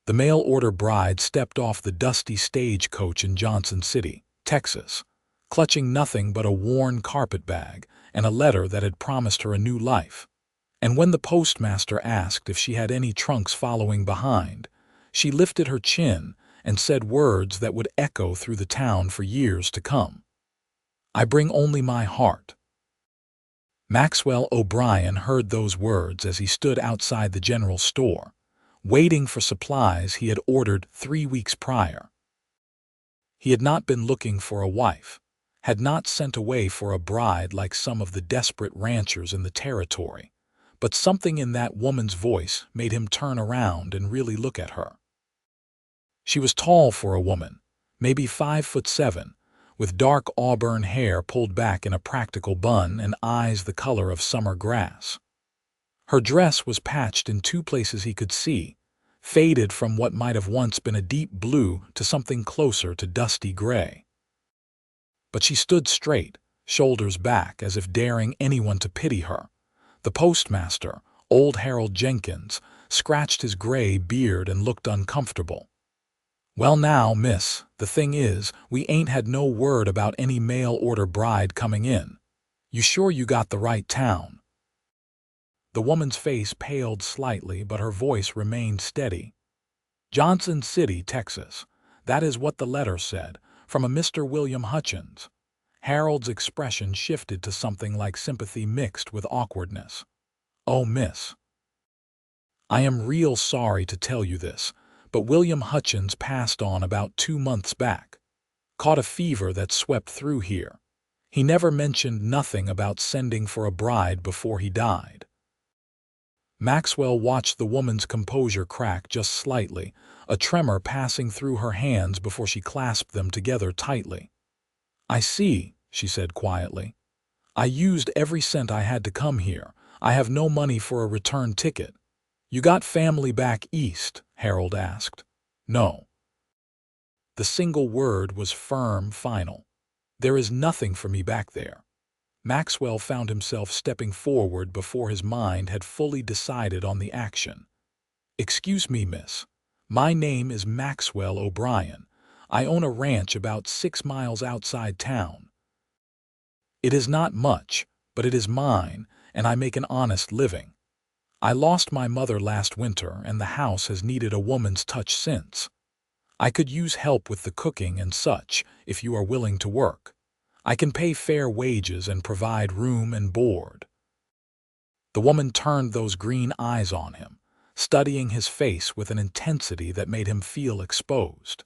The mail-order bride stepped off the dusty stagecoach in Johnson City, Texas, clutching nothing but a worn carpet bag and a letter that had promised her a new life. And when the postmaster asked if she had any trunks following behind, she lifted her chin and said words that would echo through the town for years to come. "I bring only my heart." Maxwell O'Brien heard those words as he stood outside the general store, waiting for supplies he had ordered 3 weeks prior. He had not been looking for a wife, had not sent away for a bride like some of the desperate ranchers in the territory, but something in that woman's voice made him turn around and really look at her. She was tall for a woman, maybe 5'7", with dark auburn hair pulled back in a practical bun and eyes the color of summer grass. Her dress was patched in 2 places he could see, faded from what might have once been a deep blue to something closer to dusty gray. But she stood straight, shoulders back, as if daring anyone to pity her. The postmaster, old Harold Jenkins, scratched his gray beard and looked uncomfortable. "Well now, miss, the thing is, we ain't had no word about any mail-order bride coming in. You sure you got the right town?" The woman's face paled slightly, but her voice remained steady. "Johnson City, Texas. That is what the letter said, from a Mr. William Hutchins." Harold's expression shifted to something like sympathy mixed with awkwardness. "Oh, miss, I am real sorry to tell you this, but William Hutchins passed on about 2 months back. Caught a fever that swept through here. He never mentioned nothing about sending for a bride before he died." Maxwell watched the woman's composure crack just slightly, a tremor passing through her hands before she clasped them together tightly. "I see," she said quietly. "I used every cent I had to come here. I have no money for a return ticket." "You got family back east?" Harold asked. "No." The single word was firm, final. "There is nothing for me back there." Maxwell found himself stepping forward before his mind had fully decided on the action. "Excuse me, miss. My name is Maxwell O'Brien. I own a ranch about 6 miles outside town. It is not much, but it is mine, and I make an honest living. I lost my mother last winter, and the house has needed a woman's touch since. I could use help with the cooking and such, if you are willing to work. I can pay fair wages and provide room and board." The woman turned those green eyes on him, studying his face with an intensity that made him feel exposed.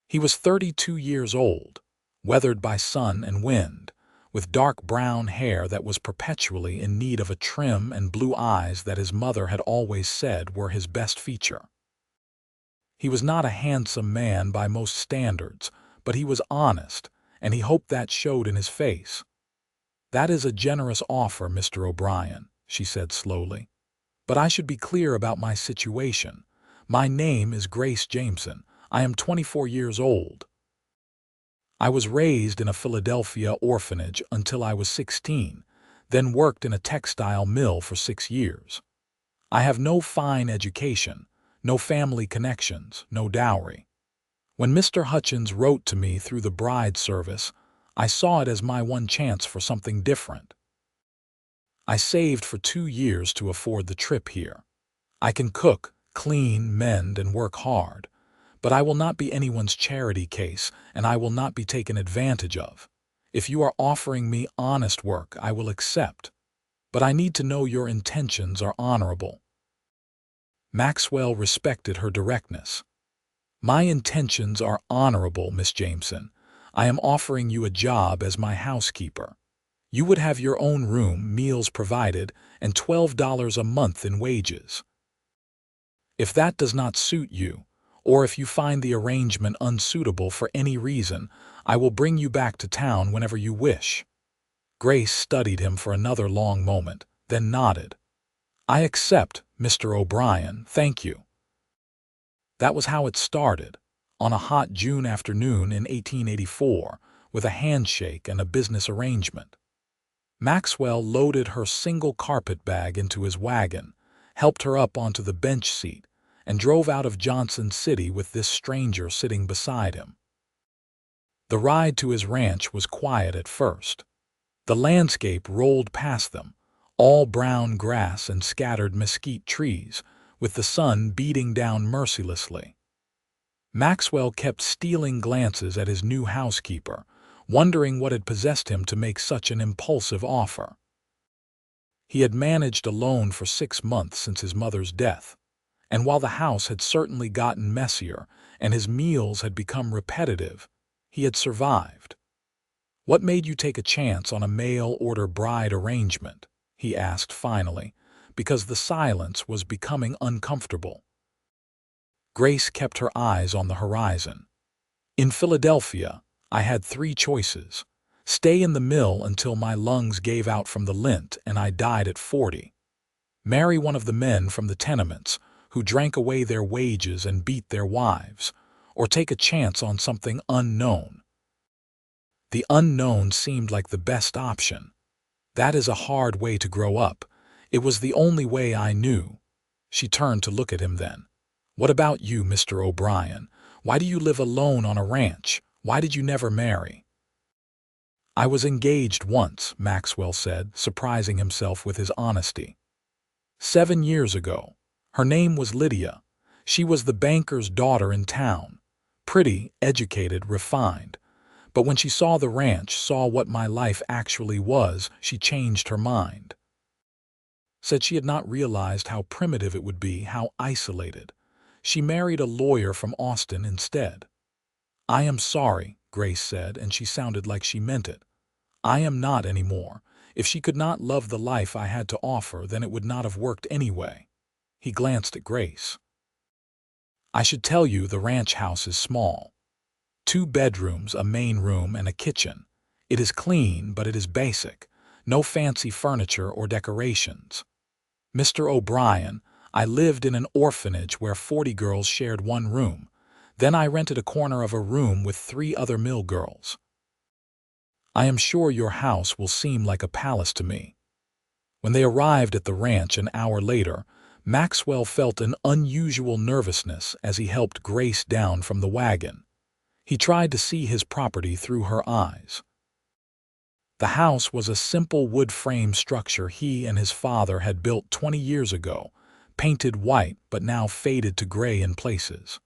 He was 32 years old, weathered by sun and wind, with dark brown hair that was perpetually in need of a trim and blue eyes that his mother had always said were his best feature. He was not a handsome man by most standards, but he was honest, and he hoped that showed in his face. "That is a generous offer, Mr. O'Brien," she said slowly. "But I should be clear about my situation. My name is Grace Jameson. I am 24 years old. I was raised in a Philadelphia orphanage until I was 16, then worked in a textile mill for 6 years. I have no fine education, no family connections, no dowry. When Mr. Hutchins wrote to me through the bride service, I saw it as my one chance for something different. I saved for 2 years to afford the trip here. I can cook, clean, mend, and work hard, but I will not be anyone's charity case, and I will not be taken advantage of. If you are offering me honest work, I will accept, but I need to know your intentions are honorable." Maxwell respected her directness. "My intentions are honorable, Miss Jameson. I am offering you a job as my housekeeper. You would have your own room, meals provided, and $12 a month in wages. If that does not suit you, or if you find the arrangement unsuitable for any reason, I will bring you back to town whenever you wish." Grace studied him for another long moment, then nodded. "I accept, Mr. O'Brien, thank you." That was how it started, on a hot June afternoon in 1884, with a handshake and a business arrangement. Maxwell loaded her single carpet bag into his wagon, helped her up onto the bench seat, and drove out of Johnson City with this stranger sitting beside him. The ride to his ranch was quiet at first. The landscape rolled past them, all brown grass and scattered mesquite trees, with the sun beating down mercilessly. Maxwell kept stealing glances at his new housekeeper, wondering what had possessed him to make such an impulsive offer. He had managed alone for 6 months since his mother's death, and while the house had certainly gotten messier and his meals had become repetitive, he had survived. "What made you take a chance on a mail-order bride arrangement?" he asked finally, because the silence was becoming uncomfortable. Grace kept her eyes on the horizon. "In Philadelphia, I had 3 choices. Stay in the mill until my lungs gave out from the lint and I died at 40. Marry one of the men from the tenements who drank away their wages and beat their wives, or take a chance on something unknown." The unknown seemed like the best option. "That is a hard way to grow up. It was the only way I knew." She turned to look at him then. "What about you, Mr. O'Brien? Why do you live alone on a ranch? Why did you never marry?" "I was engaged once," Maxwell said, surprising himself with his honesty. 7 years ago. Her name was Lydia. She was the banker's daughter in town. Pretty, educated, refined. But when she saw the ranch, saw what my life actually was, she changed her mind. Said she had not realized how primitive it would be, how isolated. She married a lawyer from Austin instead. "I am sorry," Grace said, and she sounded like she meant it. "I am not anymore. If she could not love the life I had to offer, then it would not have worked anyway." He glanced at Grace. "I should tell you the ranch house is small. 2 bedrooms, a main room, and a kitchen. It is clean, but it is basic. No fancy furniture or decorations. Mr. O'Brien, I lived in an orphanage where 40 girls shared 1 room. Then I rented a corner of a room with 3 other mill girls. I am sure your house will seem like a palace to me." When they arrived at the ranch an hour later, Maxwell felt an unusual nervousness as he helped Grace down from the wagon. He tried to see his property through her eyes. The house was a simple wood frame structure he and his father had built 20 years ago, painted white but now faded to gray in places.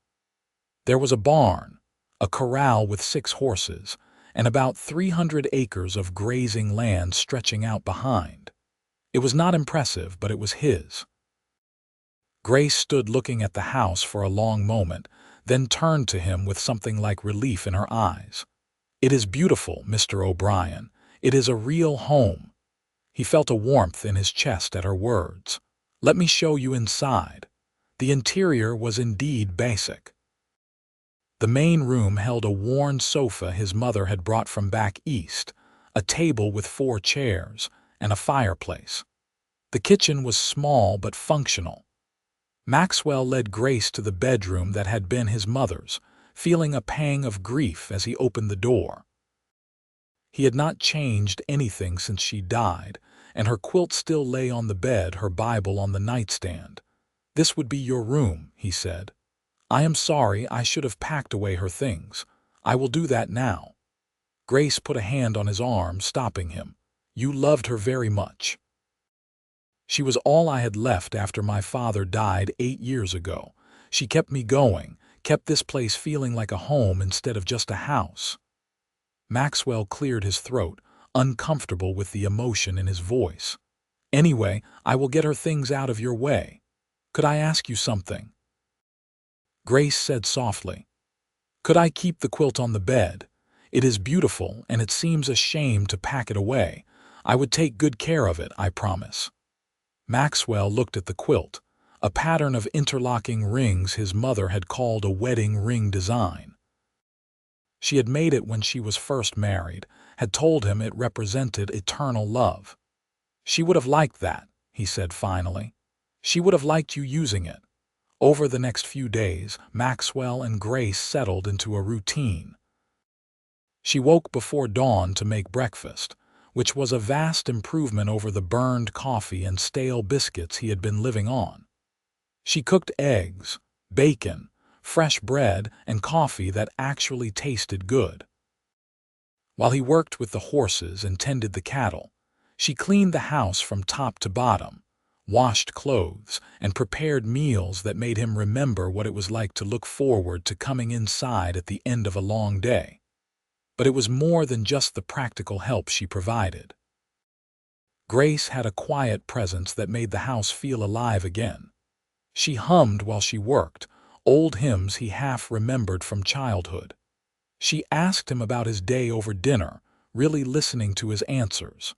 There was a barn, a corral with 6 horses, and about 300 acres of grazing land stretching out behind. It was not impressive, but it was his. Grace stood looking at the house for a long moment, then turned to him with something like relief in her eyes. "It is beautiful, Mr. O'Brien. It is a real home." He felt a warmth in his chest at her words. "Let me show you inside." The interior was indeed basic. The main room held a worn sofa his mother had brought from back east, a table with 4 chairs, and a fireplace. The kitchen was small but functional. Maxwell led Grace to the bedroom that had been his mother's, feeling a pang of grief as he opened the door. He had not changed anything since she died, and her quilt still lay on the bed, her Bible on the nightstand. "This would be your room," he said. "I am sorry, I should have packed away her things. I will do that now." Grace put a hand on his arm, stopping him. "You loved her very much." "She was all I had left after my father died 8 years ago. She kept me going, kept this place feeling like a home instead of just a house." Maxwell cleared his throat, uncomfortable with the emotion in his voice. "Anyway, I will get her things out of your way. Could I ask you something?" Grace said softly, "Could I keep the quilt on the bed? It is beautiful, and it seems a shame to pack it away. I would take good care of it, I promise." Maxwell looked at the quilt, a pattern of interlocking rings his mother had called a wedding ring design. She had made it when she was first married, had told him it represented eternal love. "She would have liked that," he said finally. "She would have liked you using it." Over the next few days, Maxwell and Grace settled into a routine. She woke before dawn to make breakfast, which was a vast improvement over the burned coffee and stale biscuits he had been living on. She cooked eggs, bacon, fresh bread, and coffee that actually tasted good. While he worked with the horses and tended the cattle, she cleaned the house from top to bottom, washed clothes, and prepared meals that made him remember what it was like to look forward to coming inside at the end of a long day. But it was more than just the practical help she provided. Grace had a quiet presence that made the house feel alive again. She hummed while she worked, old hymns he half remembered from childhood. She asked him about his day over dinner, really listening to his answers.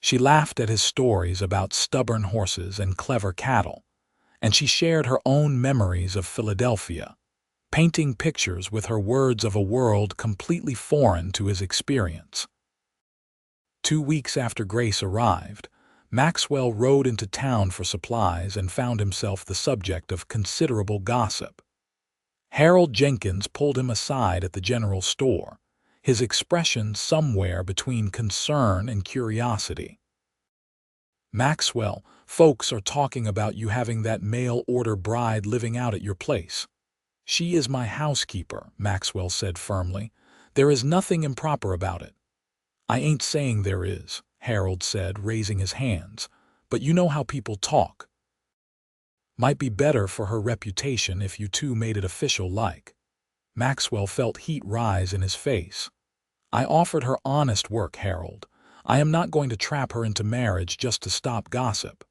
She laughed at his stories about stubborn horses and clever cattle, and she shared her own memories of Philadelphia, painting pictures with her words of a world completely foreign to his experience. 2 weeks after Grace arrived, Maxwell rode into town for supplies and found himself the subject of considerable gossip. Harold Jenkins pulled him aside at the general store, his expression somewhere between concern and curiosity. "Maxwell, folks are talking about you having that mail-order bride living out at your place." "She is my housekeeper," Maxwell said firmly. "There is nothing improper about it." "I ain't saying there is," Harold said, raising his hands, "but you know how people talk. Might be better for her reputation if you two made it official like." Maxwell felt heat rise in his face. "I offered her honest work, Harold. I am not going to trap her into marriage just to stop gossip.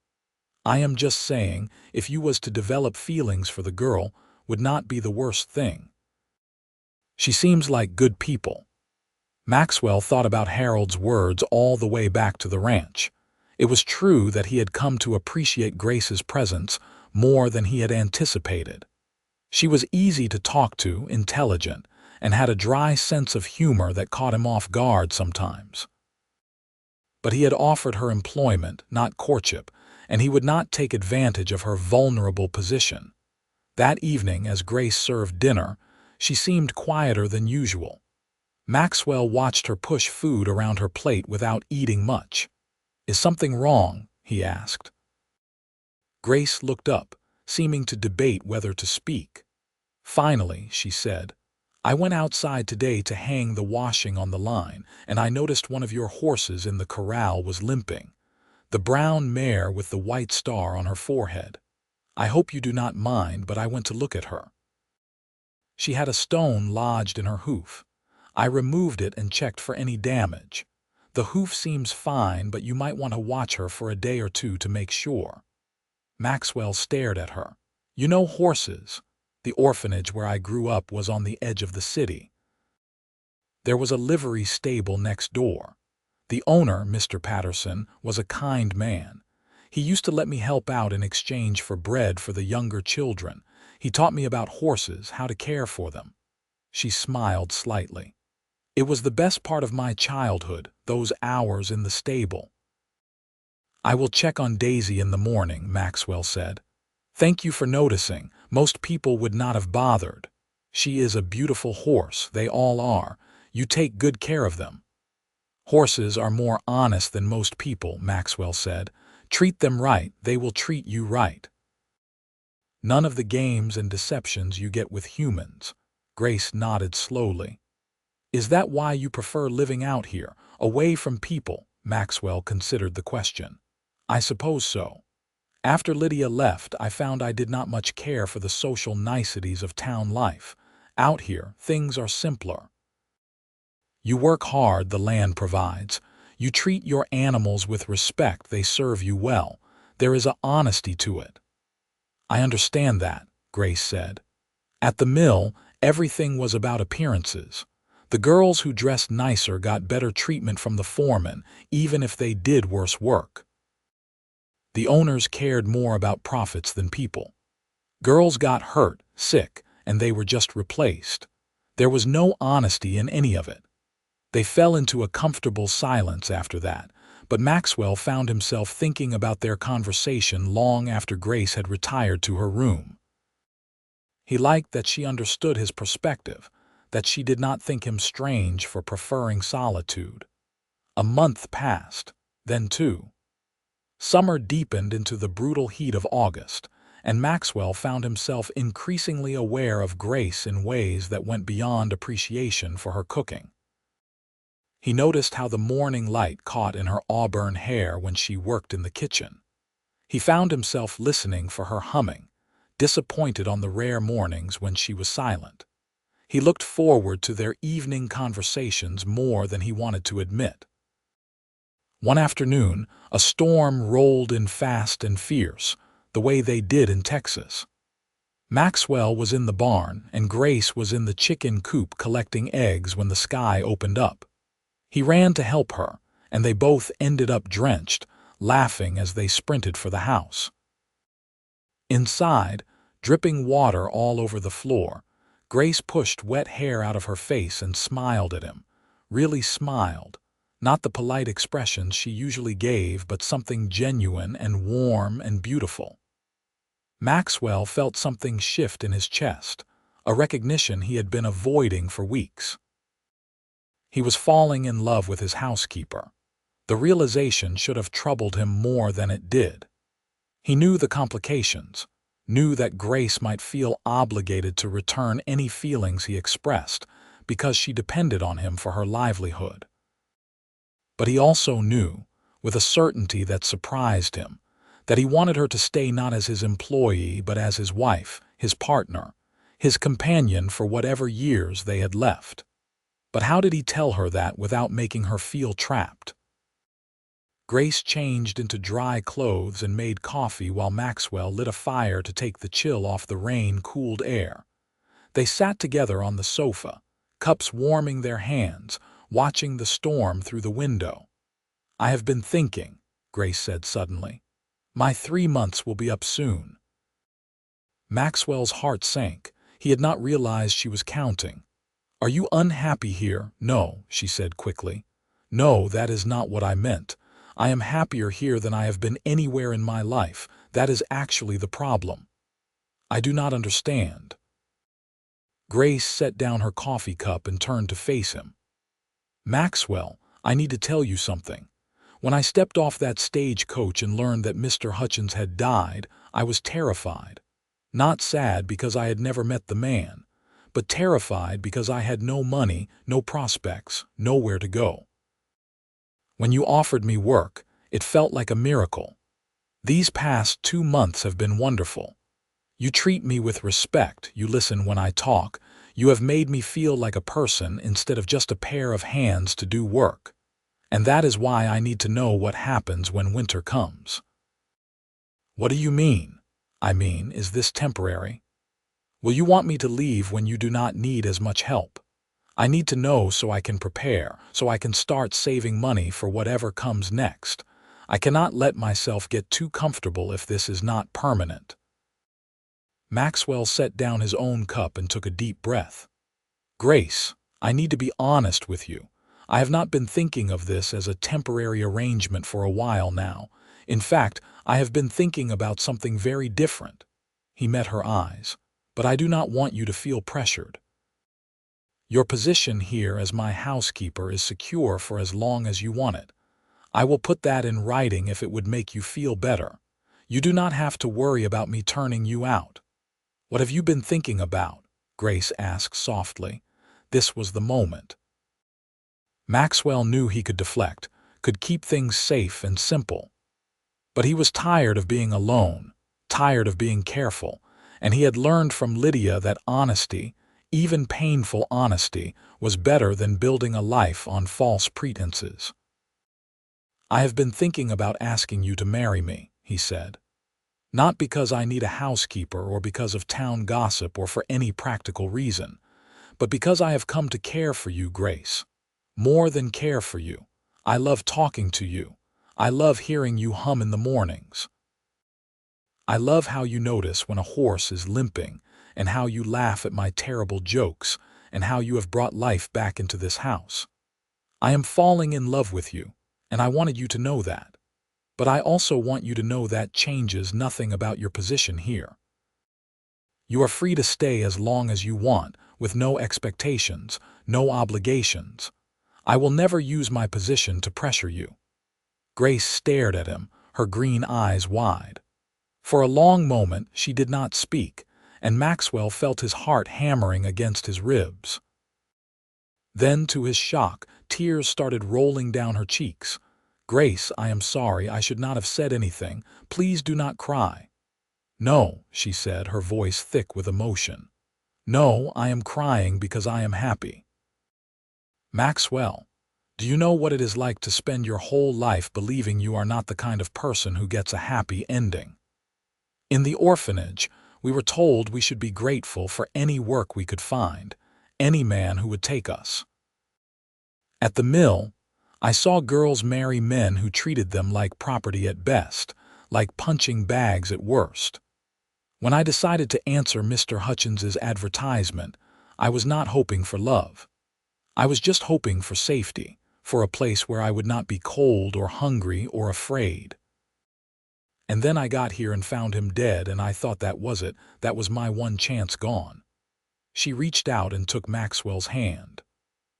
I am just saying, if you was to develop feelings for the girl, would not be the worst thing. She seems like good people." Maxwell thought about Harold's words all the way back to the ranch. It was true that he had come to appreciate Grace's presence more than he had anticipated. She was easy to talk to, intelligent, and had a dry sense of humor that caught him off guard sometimes. But he had offered her employment, not courtship, and he would not take advantage of her vulnerable position. That evening, as Grace served dinner, she seemed quieter than usual. Maxwell watched her push food around her plate without eating much. "Is something wrong?" he asked. Grace looked up, seeming to debate whether to speak. Finally, she said, "I went outside today to hang the washing on the line, and I noticed one of your horses in the corral was limping, the brown mare with the white star on her forehead. I hope you do not mind, but I went to look at her. She had a stone lodged in her hoof. I removed it and checked for any damage. The hoof seems fine, but you might want to watch her for a day or two to make sure." Maxwell stared at her. "You know horses. The orphanage where I grew up was on the edge of the city. There was a livery stable next door. The owner, Mr. Patterson, was a kind man. He used to let me help out in exchange for bread for the younger children. He taught me about horses, how to care for them." She smiled slightly. "It was the best part of my childhood, those hours in the stable." "I will check on Daisy in the morning," Maxwell said. "Thank you for noticing. Most people would not have bothered. She is a beautiful horse, they all are. You take good care of them." "Horses are more honest than most people," Maxwell said. "Treat them right, they will treat you right. None of the games and deceptions you get with humans." Grace nodded slowly. "Is that why you prefer living out here, away from people?" Maxwell considered the question. "I suppose so. After Lydia left, I found I did not much care for the social niceties of town life. Out here, things are simpler. You work hard, the land provides. You treat your animals with respect, they serve you well. There is a honesty to it." "I understand that," Grace said. "At the mill, everything was about appearances. The girls who dressed nicer got better treatment from the foreman, even if they did worse work. The owners cared more about profits than people. Girls got hurt, sick, and they were just replaced. There was no honesty in any of it. They fell into a comfortable silence after that, but Maxwell found himself thinking about their conversation long after Grace had retired to her room. He liked that she understood his perspective, that she did not think him strange for preferring solitude. A month passed, then two. Summer deepened into the brutal heat of August, and Maxwell found himself increasingly aware of Grace in ways that went beyond appreciation for her cooking. He noticed how the morning light caught in her auburn hair when she worked in the kitchen. He found himself listening for her humming, disappointed on the rare mornings when she was silent. He looked forward to their evening conversations more than he wanted to admit. One afternoon, a storm rolled in fast and fierce, the way they did in Texas. Maxwell was in the barn, and Grace was in the chicken coop collecting eggs when the sky opened up. He ran to help her, and they both ended up drenched, laughing as they sprinted for the house. Inside, dripping water all over the floor, Grace pushed wet hair out of her face and smiled at him. Really smiled. Not the polite expressions she usually gave, but something genuine and warm and beautiful. Maxwell felt something shift in his chest, a recognition he had been avoiding for weeks. He was falling in love with his housekeeper. The realization should have troubled him more than it did. He knew the complications, knew that Grace might feel obligated to return any feelings he expressed because she depended on him for her livelihood. But he also knew, with a certainty that surprised him, that he wanted her to stay not as his employee but as his wife, his partner, his companion for whatever years they had left. But how did he tell her that without making her feel trapped? Grace changed into dry clothes and made coffee while Maxwell lit a fire to take the chill off the rain-cooled air. They sat together on the sofa, cups warming their hands, watching the storm through the window. "I have been thinking," Grace said suddenly. "My 3 months will be up soon." Maxwell's heart sank. He had not realized she was counting. "Are you unhappy here?" "No," she said quickly. "No, that is not what I meant. I am happier here than I have been anywhere in my life. That is actually the problem." "I do not understand." Grace set down her coffee cup and turned to face him. "Maxwell, I need to tell you something. When I stepped off that stagecoach and learned that Mr. Hutchins had died, I was terrified. Not sad because I had never met the man, but terrified because I had no money, no prospects, nowhere to go. When you offered me work, it felt like a miracle. These past 2 months have been wonderful. You treat me with respect, you listen when I talk, you have made me feel like a person instead of just a pair of hands to do work. And that is why I need to know what happens when winter comes." "What do you mean?" "I mean, is this temporary? Will you want me to leave when you do not need as much help? I need to know so I can prepare, so I can start saving money for whatever comes next. I cannot let myself get too comfortable if this is not permanent." Maxwell set down his own cup and took a deep breath. "Grace, I need to be honest with you. I have not been thinking of this as a temporary arrangement for a while now. In fact, I have been thinking about something very different." He met her eyes. "But I do not want you to feel pressured. Your position here as my housekeeper is secure for as long as you want it. I will put that in writing if it would make you feel better. You do not have to worry about me turning you out." "What have you been thinking about?" Grace asked softly. This was the moment. Maxwell knew he could deflect, could keep things safe and simple. But he was tired of being alone, tired of being careful, and he had learned from Lydia that honesty, even painful honesty, was better than building a life on false pretenses. "I have been thinking about asking you to marry me," he said. "Not because I need a housekeeper or because of town gossip or for any practical reason, but because I have come to care for you, Grace. More than care for you. I love talking to you. I love hearing you hum in the mornings. I love how you notice when a horse is limping, and how you laugh at my terrible jokes, and how you have brought life back into this house. I am falling in love with you, and I wanted you to know that. But I also want you to know that changes nothing about your position here. You are free to stay as long as you want, with no expectations, no obligations. I will never use my position to pressure you." Grace stared at him, her green eyes wide. For a long moment she did not speak, and Maxwell felt his heart hammering against his ribs. Then, to his shock, tears started rolling down her cheeks. "Grace, I am sorry. I should not have said anything. Please do not cry." "No," she said, her voice thick with emotion. "No, I am crying because I am happy." "Maxwell, do you know what it is like to spend your whole life believing you are not the kind of person who gets a happy ending? In the orphanage, we were told we should be grateful for any work we could find, any man who would take us. At the mill, I saw girls marry men who treated them like property at best, like punching bags at worst. When I decided to answer Mr. Hutchins's advertisement, I was not hoping for love. I was just hoping for safety, for a place where I would not be cold or hungry or afraid. And then I got here and found him dead, and I thought that was it. That was my one chance gone." She reached out and took Maxwell's hand.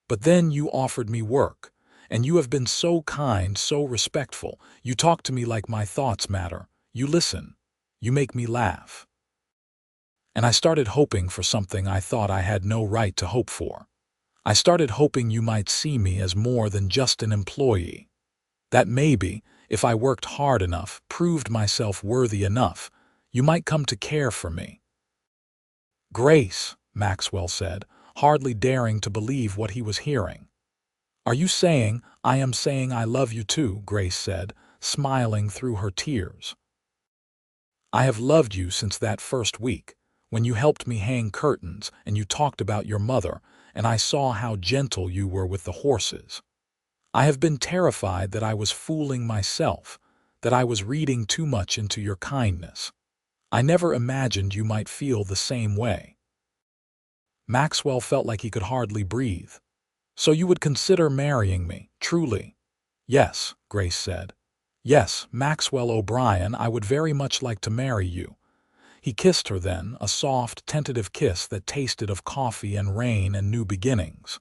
"But then you offered me work, and you have been so kind, so respectful. You talk to me like my thoughts matter. You listen. You make me laugh. And I started hoping for something I thought I had no right to hope for. I started hoping you might see me as more than just an employee. That maybe, if I worked hard enough, proved myself worthy enough, you might come to care for me." "Grace," Maxwell said, hardly daring to believe what he was hearing. "Are you saying, I am saying I love you too?" Grace said, smiling through her tears. "I have loved you since that first week, when you helped me hang curtains and you talked about your mother, and I saw how gentle you were with the horses. I have been terrified that I was fooling myself, that I was reading too much into your kindness. I never imagined you might feel the same way." Maxwell felt like he could hardly breathe. "So you would consider marrying me, truly?" "Yes," Grace said. "Yes, Maxwell O'Brien, I would very much like to marry you." He kissed her then, a soft, tentative kiss that tasted of coffee and rain and new beginnings.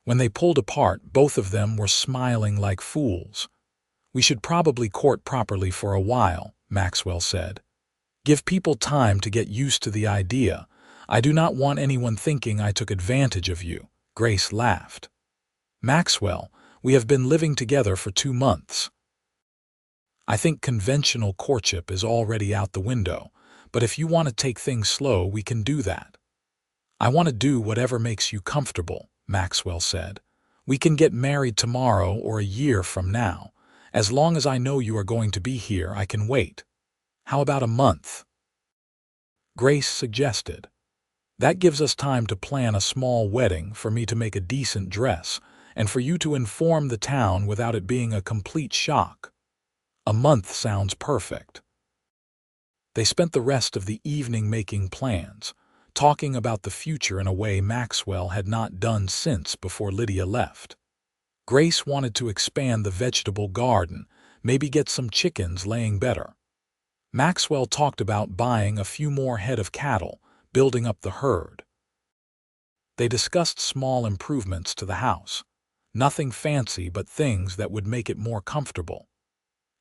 When they pulled apart, both of them were smiling like fools. "We should probably court properly for a while," Maxwell said. "Give people time to get used to the idea. I do not want anyone thinking I took advantage of you." Grace laughed. "Maxwell, we have been living together for 2 months. I think conventional courtship is already out the window, but if you want to take things slow, we can do that." "I want to do whatever makes you comfortable," Maxwell said. "We can get married tomorrow or a year from now. As long as I know you are going to be here, I can wait. How about a month?" Grace suggested. "That gives us time to plan a small wedding, for me to make a decent dress, and for you to inform the town without it being a complete shock. A month sounds perfect." They spent the rest of the evening making plans, talking about the future in a way Maxwell had not done since before Lydia left. Grace wanted to expand the vegetable garden, maybe get some chickens laying better. Maxwell talked about buying a few more head of cattle, building up the herd. They discussed small improvements to the house. Nothing fancy, but things that would make it more comfortable.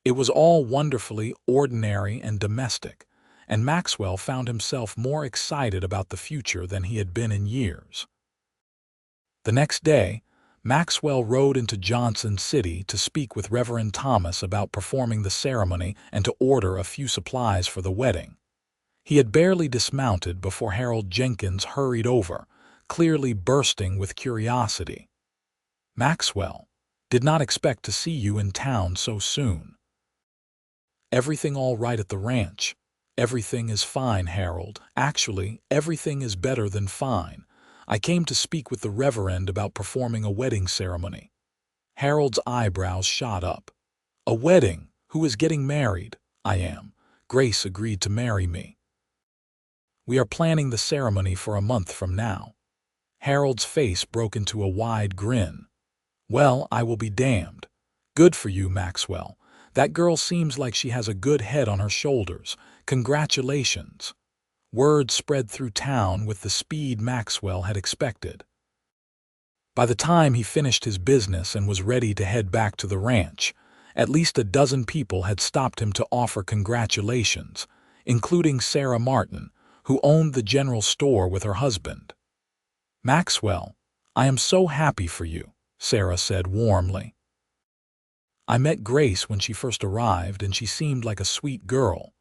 It was all wonderfully ordinary and domestic, and Maxwell found himself more excited about the future than he had been in years. The next day, Maxwell rode into Johnson City to speak with Reverend Thomas about performing the ceremony and to order a few supplies for the wedding. He had barely dismounted before Harold Jenkins hurried over, clearly bursting with curiosity. "Maxwell, did not expect to see you in town so soon." "Everything all right at the ranch?" "Everything is fine, Harold. Actually, everything is better than fine. I came to speak with the Reverend about performing a wedding ceremony." Harold's eyebrows shot up. "A wedding? Who is getting married?" "I am. Grace agreed to marry me. We are planning the ceremony for a month from now." Harold's face broke into a wide grin. "Well, I will be damned. Good for you, Maxwell. That girl seems like she has a good head on her shoulders. Congratulations." Word spread through town with the speed Maxwell had expected. By the time he finished his business and was ready to head back to the ranch, At least a dozen people had stopped him to offer congratulations, including Sarah Martin, who owned the general store with her husband. "Maxwell, I am so happy for you," Sarah said warmly. "I met Grace when she first arrived, and she seemed like a sweet girl.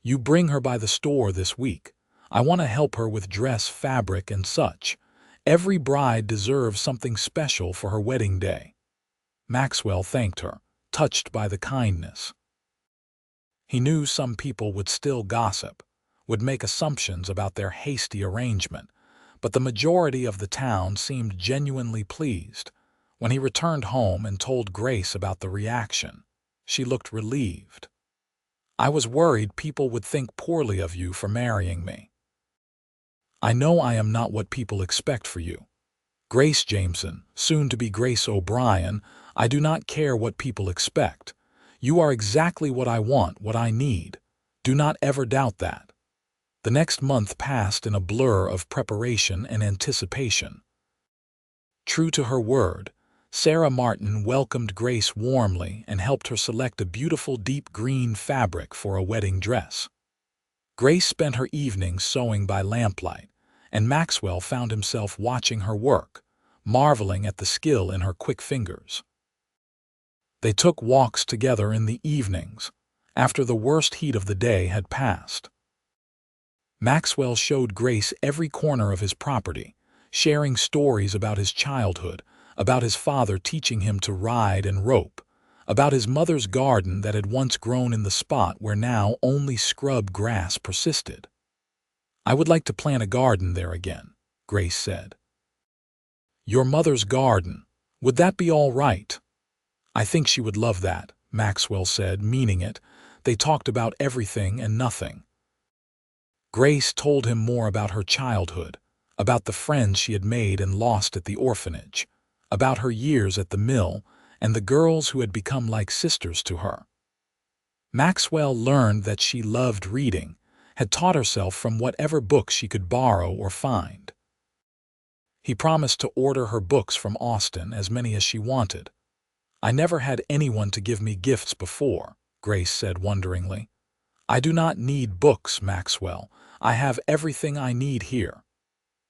You bring her by the store this week. I want to help her with dress fabric and such. Every bride deserves something special for her wedding day." Maxwell thanked her, touched by the kindness. He knew some people would still gossip, would make assumptions about their hasty arrangement, but the majority of the town seemed genuinely pleased. When he returned home and told Grace about the reaction, she looked relieved. "I was worried people would think poorly of you for marrying me. I know I am not what people expect for you. Grace Jameson, soon to be Grace O'Brien, I do not care what people expect. You are exactly what I want, what I need. Do not ever doubt that." The next month passed in a blur of preparation and anticipation. True to her word, Sarah Martin welcomed Grace warmly and helped her select a beautiful deep green fabric for a wedding dress. Grace spent her evenings sewing by lamplight, and Maxwell found himself watching her work, marveling at the skill in her quick fingers. They took walks together in the evenings, after the worst heat of the day had passed. Maxwell showed Grace every corner of his property, sharing stories about his childhood, about his father teaching him to ride and rope, about his mother's garden that had once grown in the spot where now only scrub grass persisted. "I would like to plant a garden there again," Grace said. "Your mother's garden. Would that be all right?" "I think she would love that," Maxwell said, meaning it. They talked about everything and nothing. Grace told him more about her childhood, about the friends she had made and lost at the orphanage, about her years at the mill, and the girls who had become like sisters to her. Maxwell learned that she loved reading, had taught herself from whatever books she could borrow or find. He promised to order her books from Austin, as many as she wanted. "I never had anyone to give me gifts before," Grace said wonderingly. "I do not need books, Maxwell. I have everything I need here."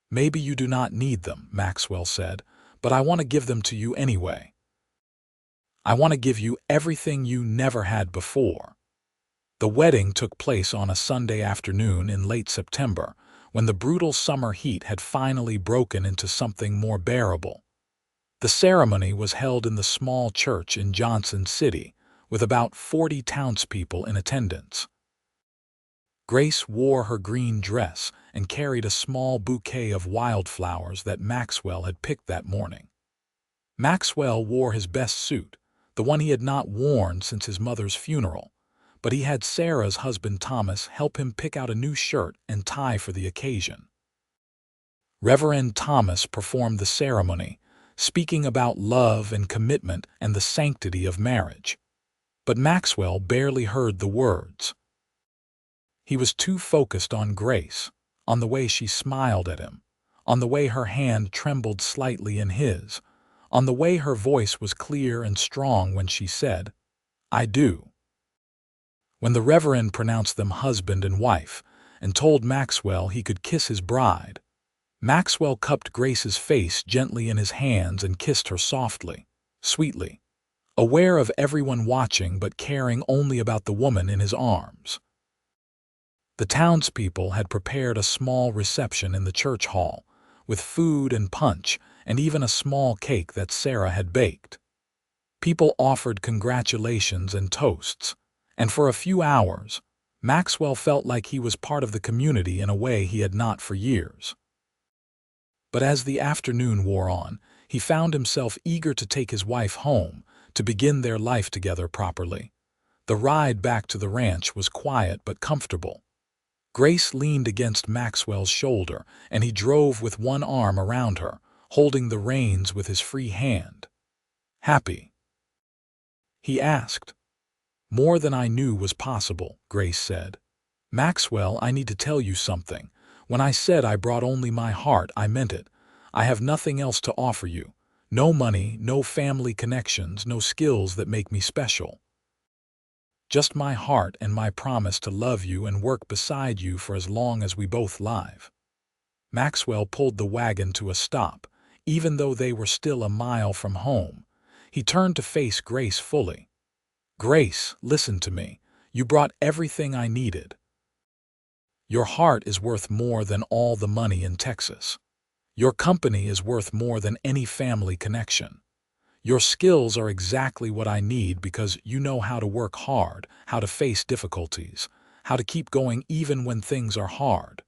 "Maybe you do not need them," Maxwell said, "but I want to give them to you anyway. I want to give you everything you never had before." The wedding took place on a Sunday afternoon in late September, when the brutal summer heat had finally broken into something more bearable. The ceremony was held in the small church in Johnson City, with about 40 townspeople in attendance. Grace wore her green dress and carried a small bouquet of wildflowers that Maxwell had picked that morning. Maxwell wore his best suit, the one he had not worn since his mother's funeral, but he had Sarah's husband Thomas help him pick out a new shirt and tie for the occasion. Reverend Thomas performed the ceremony, speaking about love and commitment and the sanctity of marriage. But Maxwell barely heard the words. He was too focused on Grace, on the way she smiled at him, on the way her hand trembled slightly in his, on the way her voice was clear and strong when she said, "I do." When the Reverend pronounced them husband and wife and told Maxwell he could kiss his bride, Maxwell cupped Grace's face gently in his hands and kissed her softly, sweetly, aware of everyone watching but caring only about the woman in his arms. The townspeople had prepared a small reception in the church hall, with food and punch and even a small cake that Sarah had baked. People offered congratulations and toasts, and for a few hours, Maxwell felt like he was part of the community in a way he had not for years. But as the afternoon wore on, he found himself eager to take his wife home, to begin their life together properly. The ride back to the ranch was quiet but comfortable. Grace leaned against Maxwell's shoulder, and he drove with one arm around her, holding the reins with his free hand. "Happy?" he asked. "More than I knew was possible," Grace said. "Maxwell, I need to tell you something. When I said I brought only my heart, I meant it. I have nothing else to offer you. No money, no family connections, no skills that make me special. Just my heart and my promise to love you and work beside you for as long as we both live." Maxwell pulled the wagon to a stop, even though they were still a mile from home. He turned to face Grace fully. "Grace, listen to me. You brought everything I needed. Your heart is worth more than all the money in Texas. Your company is worth more than any family connection. Your skills are exactly what I need because you know how to work hard, how to face difficulties, how to keep going even when things are hard.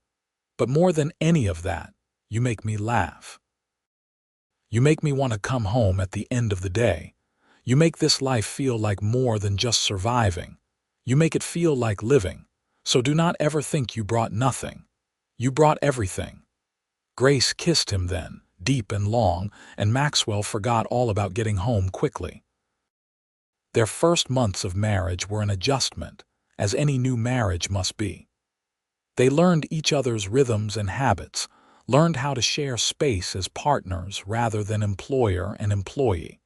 But more than any of that, you make me laugh. You make me want to come home at the end of the day. You make this life feel like more than just surviving. You make it feel like living. So do not ever think you brought nothing. You brought everything." Grace kissed him then, deep and long, and Maxwell forgot all about getting home quickly. Their first months of marriage were an adjustment, as any new marriage must be. They learned each other's rhythms and habits, learned how to share space as partners rather than employer and employee.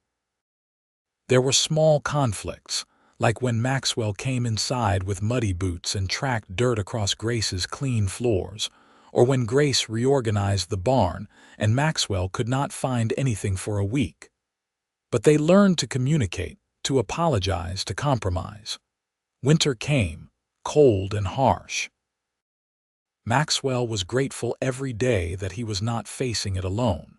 There were small conflicts, like when Maxwell came inside with muddy boots and tracked dirt across Grace's clean floors, or when Grace reorganized the barn and Maxwell could not find anything for a week. But they learned to communicate, to apologize, to compromise. Winter came, cold and harsh. Maxwell was grateful every day that he was not facing it alone.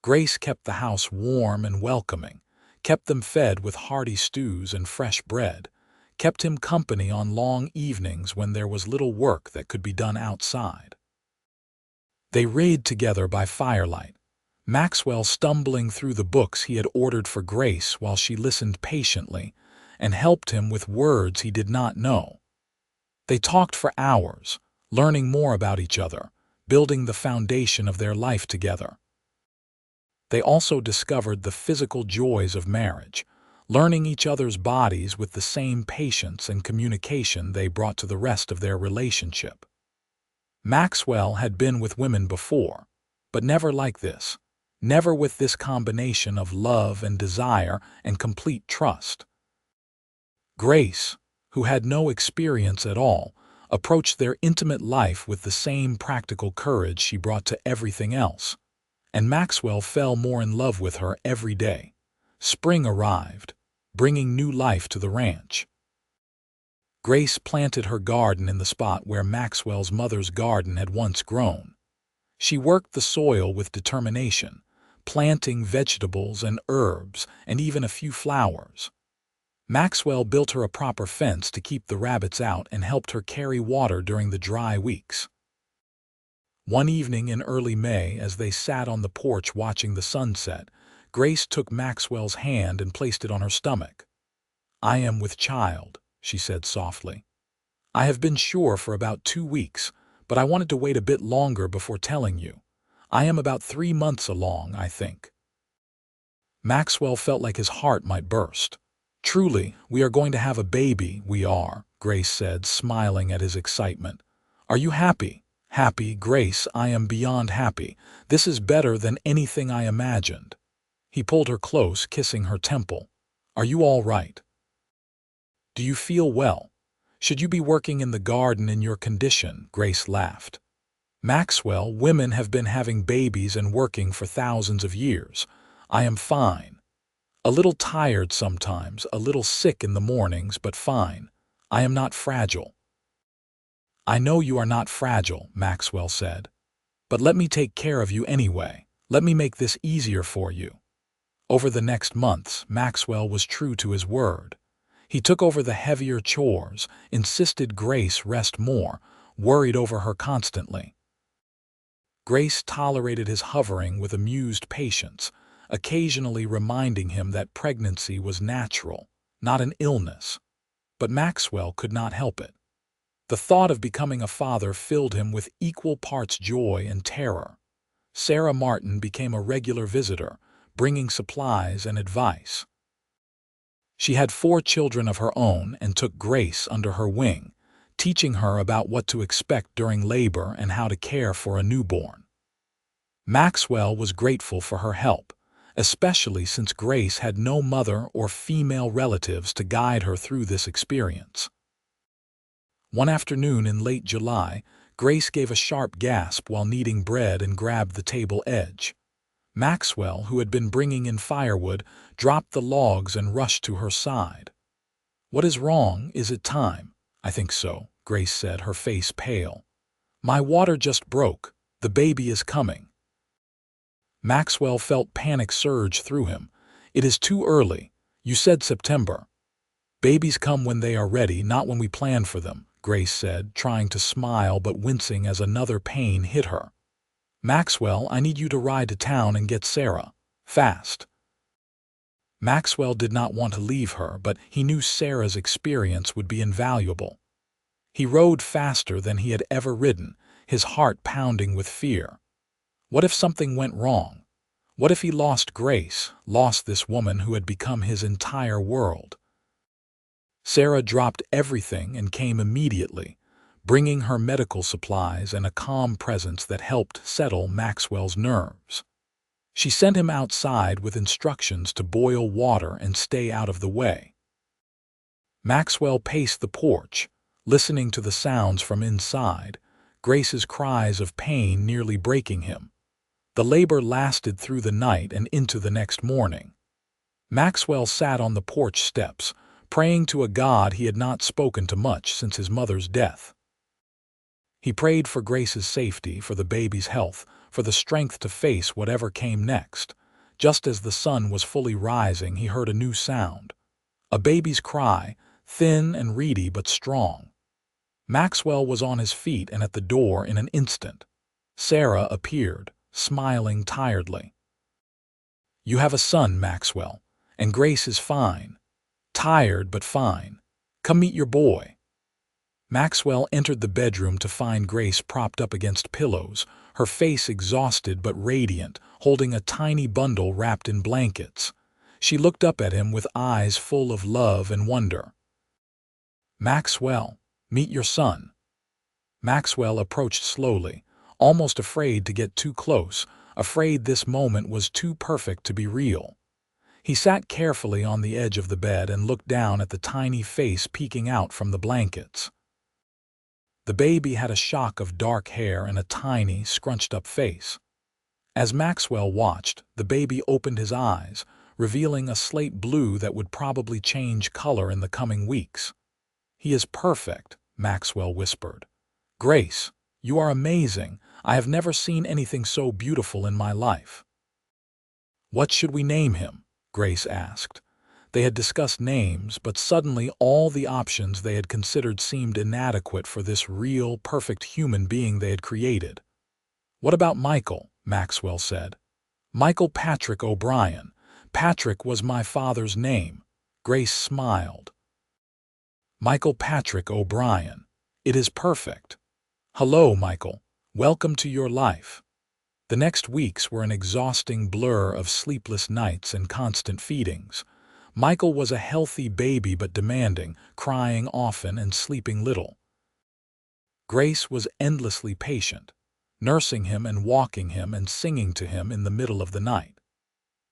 Grace kept the house warm and welcoming, kept them fed with hearty stews and fresh bread, kept him company on long evenings when there was little work that could be done outside. They read together by firelight, Maxwell stumbling through the books he had ordered for Grace while she listened patiently and helped him with words he did not know. They talked for hours, learning more about each other, building the foundation of their life together. They also discovered the physical joys of marriage, learning each other's bodies with the same patience and communication they brought to the rest of their relationship. Maxwell had been with women before, but never like this, never with this combination of love and desire and complete trust. Grace, who had no experience at all, approached their intimate life with the same practical courage she brought to everything else. And Maxwell fell more in love with her every day. Spring arrived, bringing new life to the ranch. Grace planted her garden in the spot where Maxwell's mother's garden had once grown. She worked the soil with determination, planting vegetables and herbs and even a few flowers. Maxwell built her a proper fence to keep the rabbits out and helped her carry water during the dry weeks. One evening in early May, as they sat on the porch watching the sunset, Grace took Maxwell's hand and placed it on her stomach. "I am with child," she said softly. "I have been sure for about 2 weeks, but I wanted to wait a bit longer before telling you. I am about 3 months along, I think." Maxwell felt like his heart might burst. "Truly, we are going to have a baby, we are," Grace said, smiling at his excitement. "Are you happy?" "Happy, Grace, I am beyond happy. This is better than anything I imagined." He pulled her close, kissing her temple. "Are you all right? Do you feel well? Should you be working in the garden in your condition?" Grace laughed. "Maxwell, women have been having babies and working for thousands of years. I am fine. A little tired sometimes, a little sick in the mornings, but fine. I am not fragile." "I know you are not fragile," Maxwell said. "But let me take care of you anyway. Let me make this easier for you." Over the next months, Maxwell was true to his word. He took over the heavier chores, insisted Grace rest more, worried over her constantly. Grace tolerated his hovering with amused patience, occasionally reminding him that pregnancy was natural, not an illness. But Maxwell could not help it. The thought of becoming a father filled him with equal parts joy and terror. Sarah Martin became a regular visitor, bringing supplies and advice. She had 4 children of her own and took Grace under her wing, teaching her about what to expect during labor and how to care for a newborn. Maxwell was grateful for her help, especially since Grace had no mother or female relatives to guide her through this experience. One afternoon in late July, Grace gave a sharp gasp while kneading bread and grabbed the table edge. Maxwell, who had been bringing in firewood, dropped the logs and rushed to her side. "What is wrong? Is it time?" "I think so," Grace said, her face pale. "My water just broke. The baby is coming." Maxwell felt panic surge through him. "It is too early. You said September." "Babies come when they are ready, not when we plan for them," Grace said, trying to smile but wincing as another pain hit her. "Maxwell, I need you to ride to town and get Sarah. Fast." Maxwell did not want to leave her, but he knew Sarah's experience would be invaluable. He rode faster than he had ever ridden, his heart pounding with fear. What if something went wrong? What if he lost Grace, lost this woman who had become his entire world? Sarah dropped everything and came immediately, bringing her medical supplies and a calm presence that helped settle Maxwell's nerves. She sent him outside with instructions to boil water and stay out of the way. Maxwell paced the porch, listening to the sounds from inside, Grace's cries of pain nearly breaking him. The labor lasted through the night and into the next morning. Maxwell sat on the porch steps, praying to a God he had not spoken to much since his mother's death. He prayed for Grace's safety, for the baby's health, for the strength to face whatever came next. Just as the sun was fully rising, he heard a new sound. A baby's cry, thin and reedy but strong. Maxwell was on his feet and at the door in an instant. Sarah appeared, smiling tiredly. "You have a son, Maxwell, and Grace is fine. Tired but fine. Come meet your boy." Maxwell entered the bedroom to find Grace propped up against pillows, her face exhausted but radiant, holding a tiny bundle wrapped in blankets. She looked up at him with eyes full of love and wonder. "Maxwell, meet your son." Maxwell approached slowly, almost afraid to get too close, afraid this moment was too perfect to be real. He sat carefully on the edge of the bed and looked down at the tiny face peeking out from the blankets. The baby had a shock of dark hair and a tiny, scrunched-up face. As Maxwell watched, the baby opened his eyes, revealing a slate blue that would probably change color in the coming weeks. "He is perfect," Maxwell whispered. "Grace, you are amazing. I have never seen anything so beautiful in my life." "What should we name him?" Grace asked. They had discussed names, but suddenly all the options they had considered seemed inadequate for this real, perfect human being they had created. "What about Michael?" Maxwell said. "Michael Patrick O'Brien. Patrick was my father's name." Grace smiled. "Michael Patrick O'Brien. It is perfect. Hello, Michael. Welcome to your life." The next weeks were an exhausting blur of sleepless nights and constant feedings. Michael was a healthy baby but demanding, crying often and sleeping little. Grace was endlessly patient, nursing him and walking him and singing to him in the middle of the night.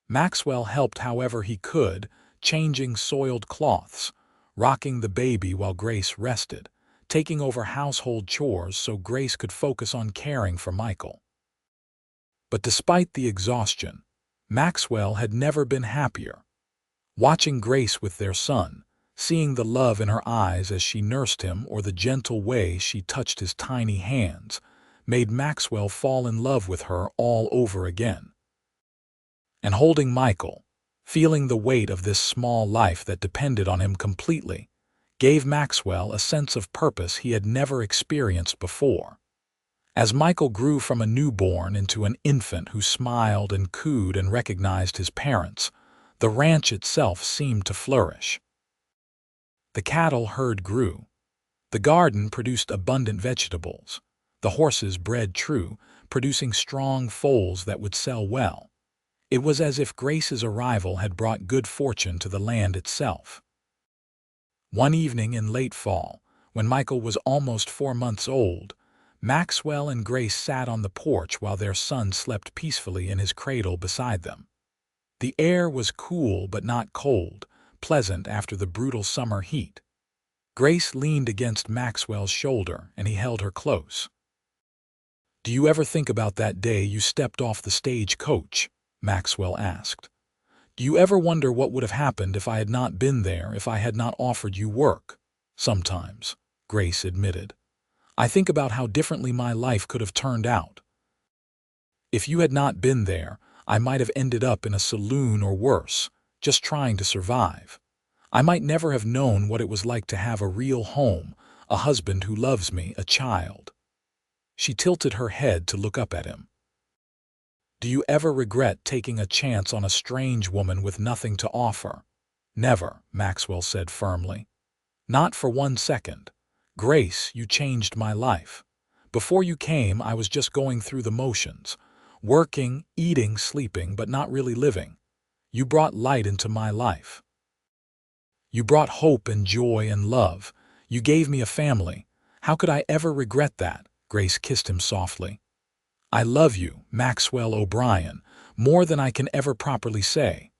Maxwell helped however he could, changing soiled cloths, rocking the baby while Grace rested, taking over household chores so Grace could focus on caring for Michael. But despite the exhaustion, Maxwell had never been happier. Watching Grace with their son, seeing the love in her eyes as she nursed him or the gentle way she touched his tiny hands, made Maxwell fall in love with her all over again. And holding Michael, feeling the weight of this small life that depended on him completely, gave Maxwell a sense of purpose he had never experienced before. As Michael grew from a newborn into an infant who smiled and cooed and recognized his parents, the ranch itself seemed to flourish. The cattle herd grew. The garden produced abundant vegetables. The horses bred true, producing strong foals that would sell well. It was as if Grace's arrival had brought good fortune to the land itself. One evening in late fall, when Michael was almost 4 months old, Maxwell and Grace sat on the porch while their son slept peacefully in his cradle beside them. The air was cool but not cold, pleasant after the brutal summer heat. Grace leaned against Maxwell's shoulder, and he held her close. "Do you ever think about that day you stepped off the stage coach?" Maxwell asked. "Do you ever wonder what would have happened if I had not been there, if I had not offered you work?" "Sometimes," Grace admitted. "I think about how differently my life could have turned out. If you had not been there, I might have ended up in a saloon or worse, just trying to survive. I might never have known what it was like to have a real home, a husband who loves me, a child." She tilted her head to look up at him. "Do you ever regret taking a chance on a strange woman with nothing to offer?" "Never," Maxwell said firmly. "Not for 1 second. Grace, you changed my life. Before you came, I was just going through the motions, working, eating, sleeping, but not really living. You brought light into my life. You brought hope and joy and love. You gave me a family. How could I ever regret that?" Grace kissed him softly. "I love you, Maxwell O'Brien, more than I can ever properly say."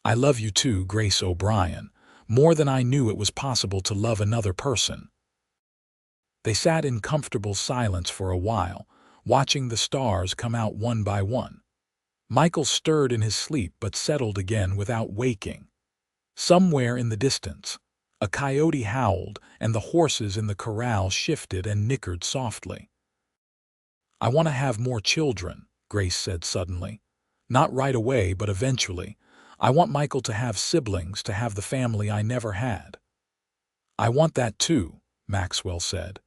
"I love you too, Grace O'Brien, more than I knew it was possible to love another person." They sat in comfortable silence for a while, watching the stars come out one by one. Michael stirred in his sleep but settled again without waking. Somewhere in the distance, a coyote howled and the horses in the corral shifted and nickered softly. "I want to have more children," Grace said suddenly. "Not right away, but eventually. I want Michael to have siblings, to have the family I never had." "I want that too," Maxwell said.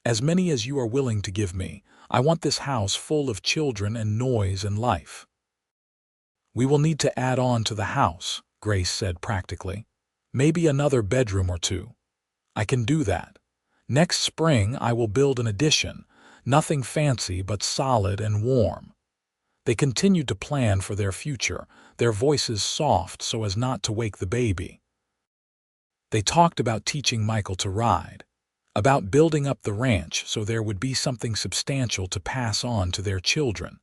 "As many as you are willing to give me. I want this house full of children and noise and life." "We will need to add on to the house," Grace said practically. "Maybe another bedroom or two." "I can do that. Next spring I will build an addition, nothing fancy but solid and warm." They continued to plan for their future, their voices soft so as not to wake the baby. They talked about teaching Michael to ride, about building up the ranch so there would be something substantial to pass on to their children,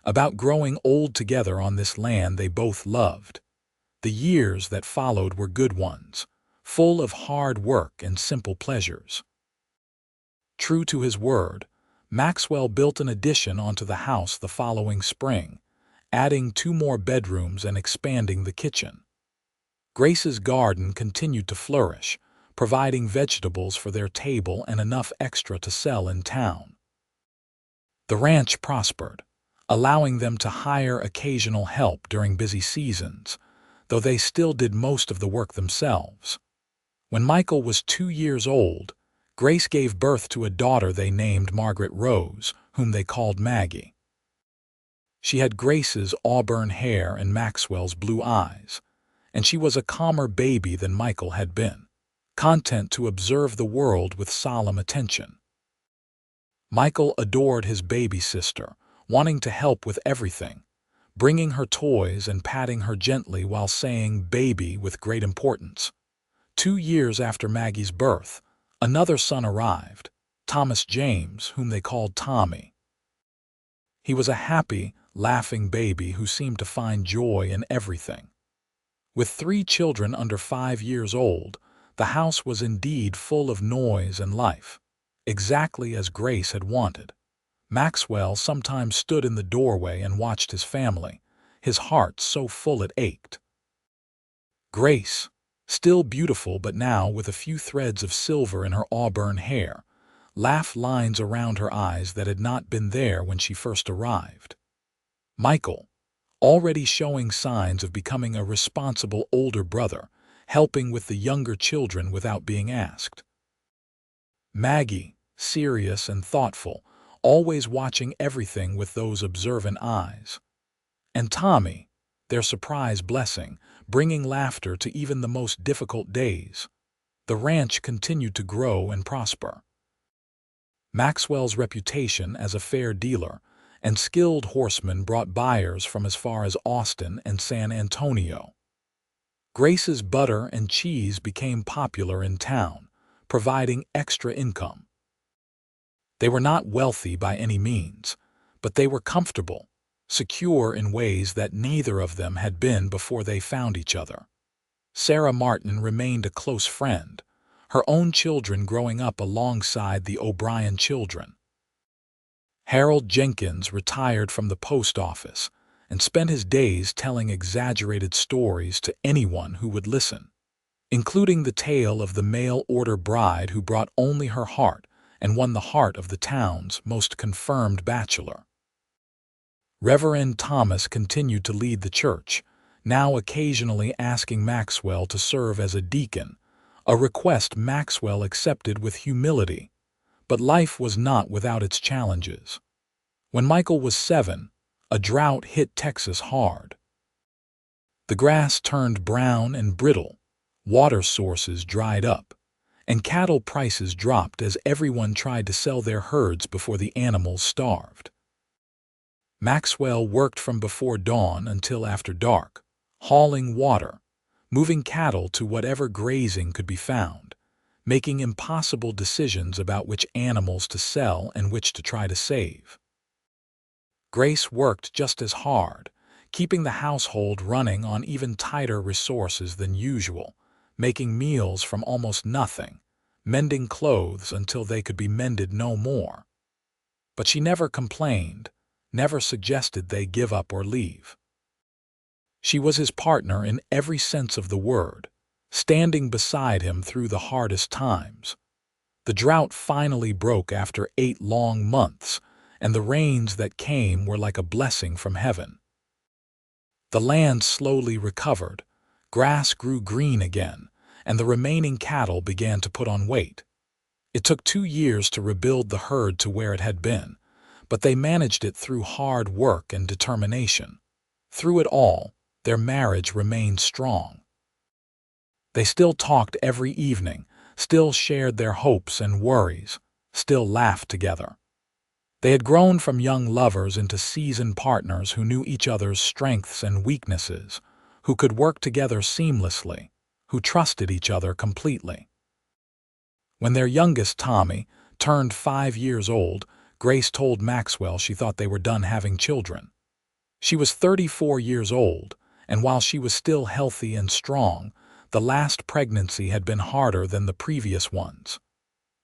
about growing old together on this land they both loved. The years that followed were good ones, full of hard work and simple pleasures. True to his word, Maxwell built an addition onto the house the following spring, adding 2 more bedrooms and expanding the kitchen. Grace's garden continued to flourish, providing vegetables for their table and enough extra to sell in town. The ranch prospered, allowing them to hire occasional help during busy seasons, though they still did most of the work themselves. When Michael was 2 years old, Grace gave birth to a daughter they named Margaret Rose, whom they called Maggie. She had Grace's auburn hair and Maxwell's blue eyes, and she was a calmer baby than Michael had been, content to observe the world with solemn attention. Michael adored his baby sister, wanting to help with everything, bringing her toys and patting her gently while saying "baby" with great importance. 2 years after Maggie's birth, another son arrived, Thomas James, whom they called Tommy. He was a happy, laughing baby who seemed to find joy in everything. With 3 children under 5 years old, the house was indeed full of noise and life, exactly as Grace had wanted. Maxwell sometimes stood in the doorway and watched his family, his heart so full it ached. Grace, still beautiful but now with a few threads of silver in her auburn hair, laughed lines around her eyes that had not been there when she first arrived. Michael, already showing signs of becoming a responsible older brother, helping with the younger children without being asked. Maggie, serious and thoughtful, always watching everything with those observant eyes. And Tommy, their surprise blessing, bringing laughter to even the most difficult days. The ranch continued to grow and prosper. Maxwell's reputation as a fair dealer and skilled horseman brought buyers from as far as Austin and San Antonio. Grace's butter and cheese became popular in town, providing extra income. They were not wealthy by any means, but they were comfortable, secure in ways that neither of them had been before they found each other. Sarah Martin remained a close friend, her own children growing up alongside the O'Brien children. Harold Jenkins retired from the post office and spent his days telling exaggerated stories to anyone who would listen, including the tale of the mail-order bride who brought only her heart and won the heart of the town's most confirmed bachelor. Reverend Thomas continued to lead the church, now occasionally asking Maxwell to serve as a deacon, a request Maxwell accepted with humility. But life was not without its challenges. When Michael was 7, a drought hit Texas hard. The grass turned brown and brittle, water sources dried up, and cattle prices dropped as everyone tried to sell their herds before the animals starved. Maxwell worked from before dawn until after dark, hauling water, moving cattle to whatever grazing could be found, making impossible decisions about which animals to sell and which to try to save. Grace worked just as hard, keeping the household running on even tighter resources than usual, making meals from almost nothing, mending clothes until they could be mended no more. But she never complained, never suggested they give up or leave. She was his partner in every sense of the word, standing beside him through the hardest times. The drought finally broke after 8 long months, and the rains that came were like a blessing from heaven. The land slowly recovered, grass grew green again, and the remaining cattle began to put on weight. It took 2 years to rebuild the herd to where it had been, but they managed it through hard work and determination. Through it all, their marriage remained strong. They still talked every evening, still shared their hopes and worries, still laughed together. They had grown from young lovers into seasoned partners who knew each other's strengths and weaknesses, who could work together seamlessly, who trusted each other completely. When their youngest, Tommy, turned 5 years old, Grace told Maxwell she thought they were done having children. She was 34 years old, and while she was still healthy and strong, the last pregnancy had been harder than the previous ones.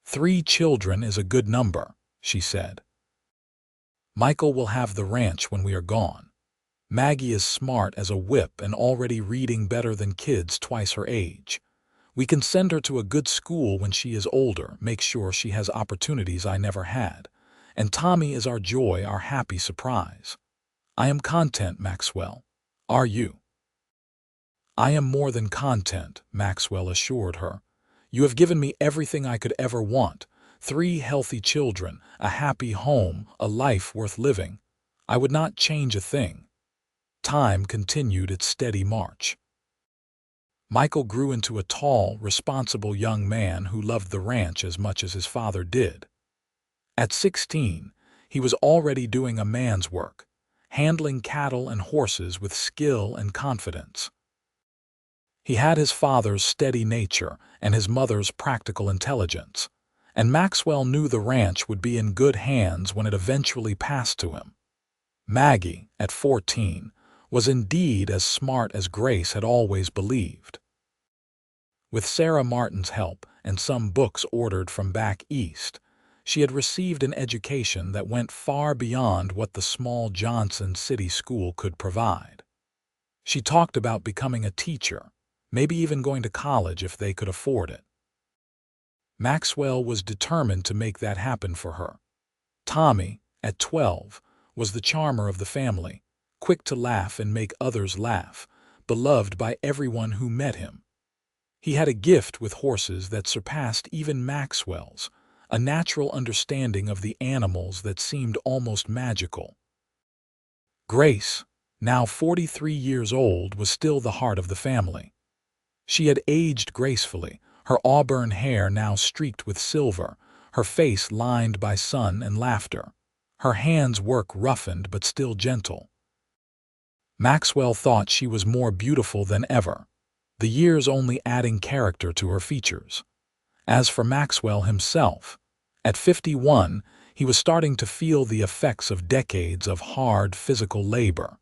3 children is a good number, she said. Michael will have the ranch when we are gone. Maggie is smart as a whip and already reading better than kids twice her age. We can send her to a good school when she is older, make sure she has opportunities I never had. And Tommy is our joy, our happy surprise. I am content, Maxwell. Are you? I am more than content, Maxwell assured her. You have given me everything I could ever want. 3 healthy children, a happy home, a life worth living. I would not change a thing. Time continued its steady march. Michael grew into a tall, responsible young man who loved the ranch as much as his father did. At 16, he was already doing a man's work, handling cattle and horses with skill and confidence. He had his father's steady nature and his mother's practical intelligence, and Maxwell knew the ranch would be in good hands when it eventually passed to him. Maggie, at 14, was indeed as smart as Grace had always believed. With Sarah Martin's help and some books ordered from back east, she had received an education that went far beyond what the small Johnson City school could provide. She talked about becoming a teacher, maybe even going to college if they could afford it. Maxwell was determined to make that happen for her. Tommy, at 12, was the charmer of the family, quick to laugh and make others laugh, beloved by everyone who met him. He had a gift with horses that surpassed even Maxwell's, a natural understanding of the animals that seemed almost magical. Grace, now 43 years old, was still the heart of the family. She had aged gracefully, her auburn hair now streaked with silver, her face lined by sun and laughter, her hands work roughened but still gentle. Maxwell thought she was more beautiful than ever, the years only adding character to her features. As for Maxwell himself, at 51, He was starting to feel the effects of decades of hard physical labor.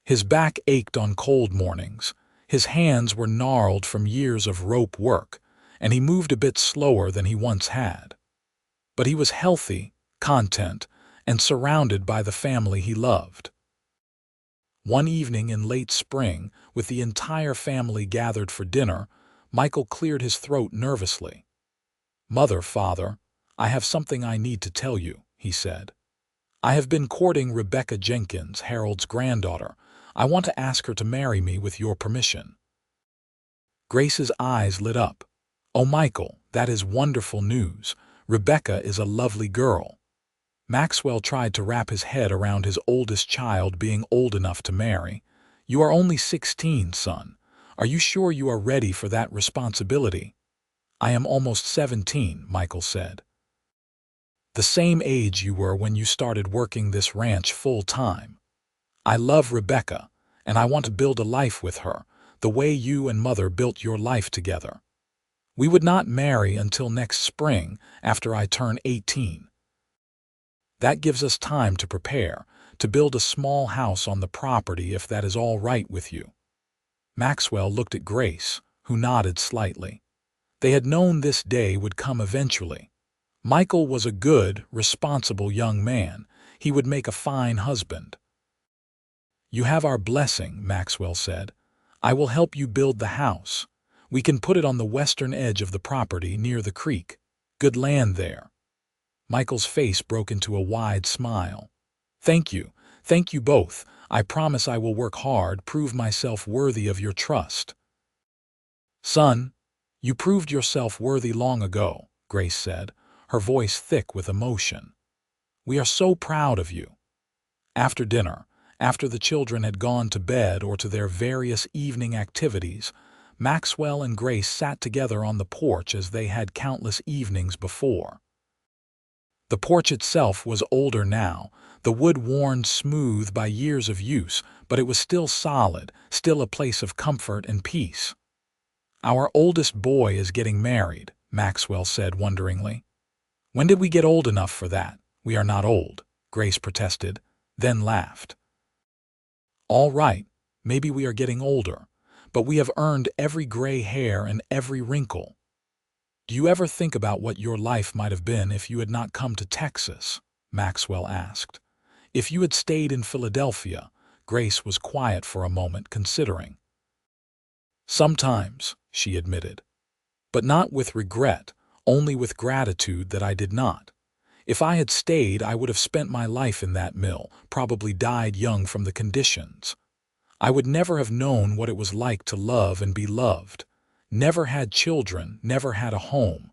His back ached on cold mornings, his hands were gnarled from years of rope work, and he moved a bit slower than he once had. But he was healthy, content, and surrounded by the family he loved. One evening in late spring, with the entire family gathered for dinner, Michael cleared his throat nervously. "Mother, Father, I have something I need to tell you," he said. "I have been courting Rebecca Jenkins, Harold's granddaughter. I want to ask her to marry me with your permission." Grace's eyes lit up. "Oh, Michael, that is wonderful news. Rebecca is a lovely girl." Maxwell tried to wrap his head around his oldest child being old enough to marry. "You are only 16, son. Are you sure you are ready for that responsibility?" "I am almost 17, Michael said. "The same age you were when you started working this ranch full-time. I love Rebecca, and I want to build a life with her, the way you and Mother built your life together. We would not marry until next spring, after I turn 18. That gives us time to prepare, to build a small house on the property if that is all right with you." Maxwell looked at Grace, who nodded slightly. They had known this day would come eventually. Michael was a good, responsible young man. He would make a fine husband. "You have our blessing," Maxwell said. "I will help you build the house. We can put it on the western edge of the property near the creek. Good land there." Michael's face broke into a wide smile. Thank you both. I promise I will work hard, prove myself worthy of your trust." "Son, you proved yourself worthy long ago," Grace said, her voice thick with emotion. "We are so proud of you." After dinner, after the children had gone to bed or to their various evening activities, Maxwell and Grace sat together on the porch as they had countless evenings before. The porch itself was older now, the wood worn smooth by years of use, but it was still solid, still a place of comfort and peace. "Our oldest boy is getting married," Maxwell said wonderingly. "When did we get old enough for that? We are not old," Grace protested, then laughed. "All right, maybe we are getting older, but we have earned every gray hair and every wrinkle. Do you ever think about what your life might have been if you had not come to Texas?" Maxwell asked. "If you had stayed in Philadelphia." Grace was quiet for a moment, considering. "Sometimes," she admitted. "But not with regret, only with gratitude that I did not. If I had stayed, I would have spent my life in that mill, probably died young from the conditions. I would never have known what it was like to love and be loved. Never had children, never had a home.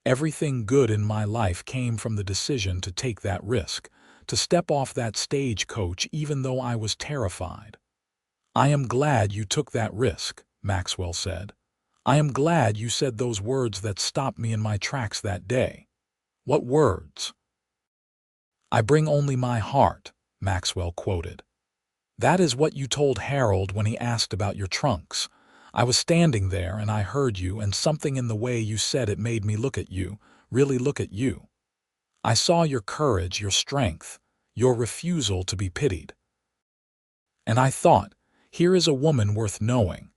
Everything good in my life came from the decision to take that risk, to step off that stagecoach even though I was terrified." "I am glad you took that risk," Maxwell said. "I am glad you said those words that stopped me in my tracks that day." "What words?" "I bring only my heart," Maxwell quoted. "That is what you told Harold when he asked about your trunks. I was standing there and I heard you, and something in the way you said it made me look at you, really look at you. I saw your courage, your strength, your refusal to be pitied. And I thought, here is a woman worth knowing.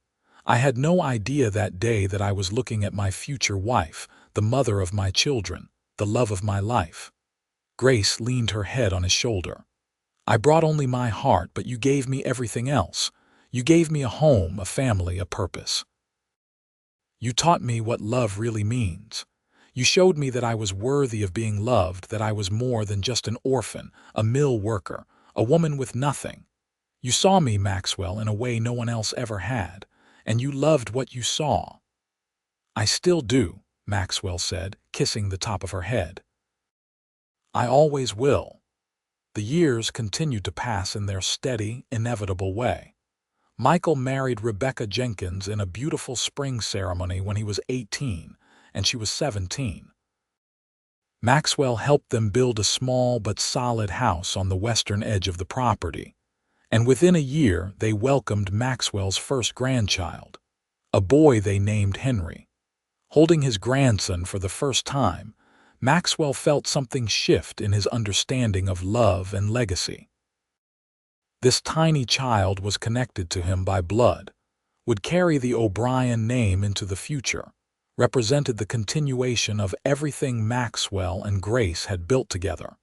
I had no idea that day that I was looking at my future wife, the mother of my children, the love of my life." Grace leaned her head on his shoulder. "I brought only my heart, but you gave me everything else. You gave me a home, a family, a purpose. You taught me what love really means. You showed me that I was worthy of being loved, that I was more than just an orphan, a mill worker, a woman with nothing. You saw me, Maxwell, in a way no one else ever had, and you loved what you saw." "I still do," Maxwell said, kissing the top of her head. "I always will." The years continued to pass in their steady, inevitable way. Michael married Rebecca Jenkins in a beautiful spring ceremony when he was 18, and she was 17. Maxwell helped them build a small but solid house on the western edge of the property, and within a year they welcomed Maxwell's first grandchild, a boy they named Henry. Holding his grandson for the first time, Maxwell felt something shift in his understanding of love and legacy. This tiny child was connected to him by blood, would carry the O'Brien name into the future, represented the continuation of everything Maxwell and Grace had built together.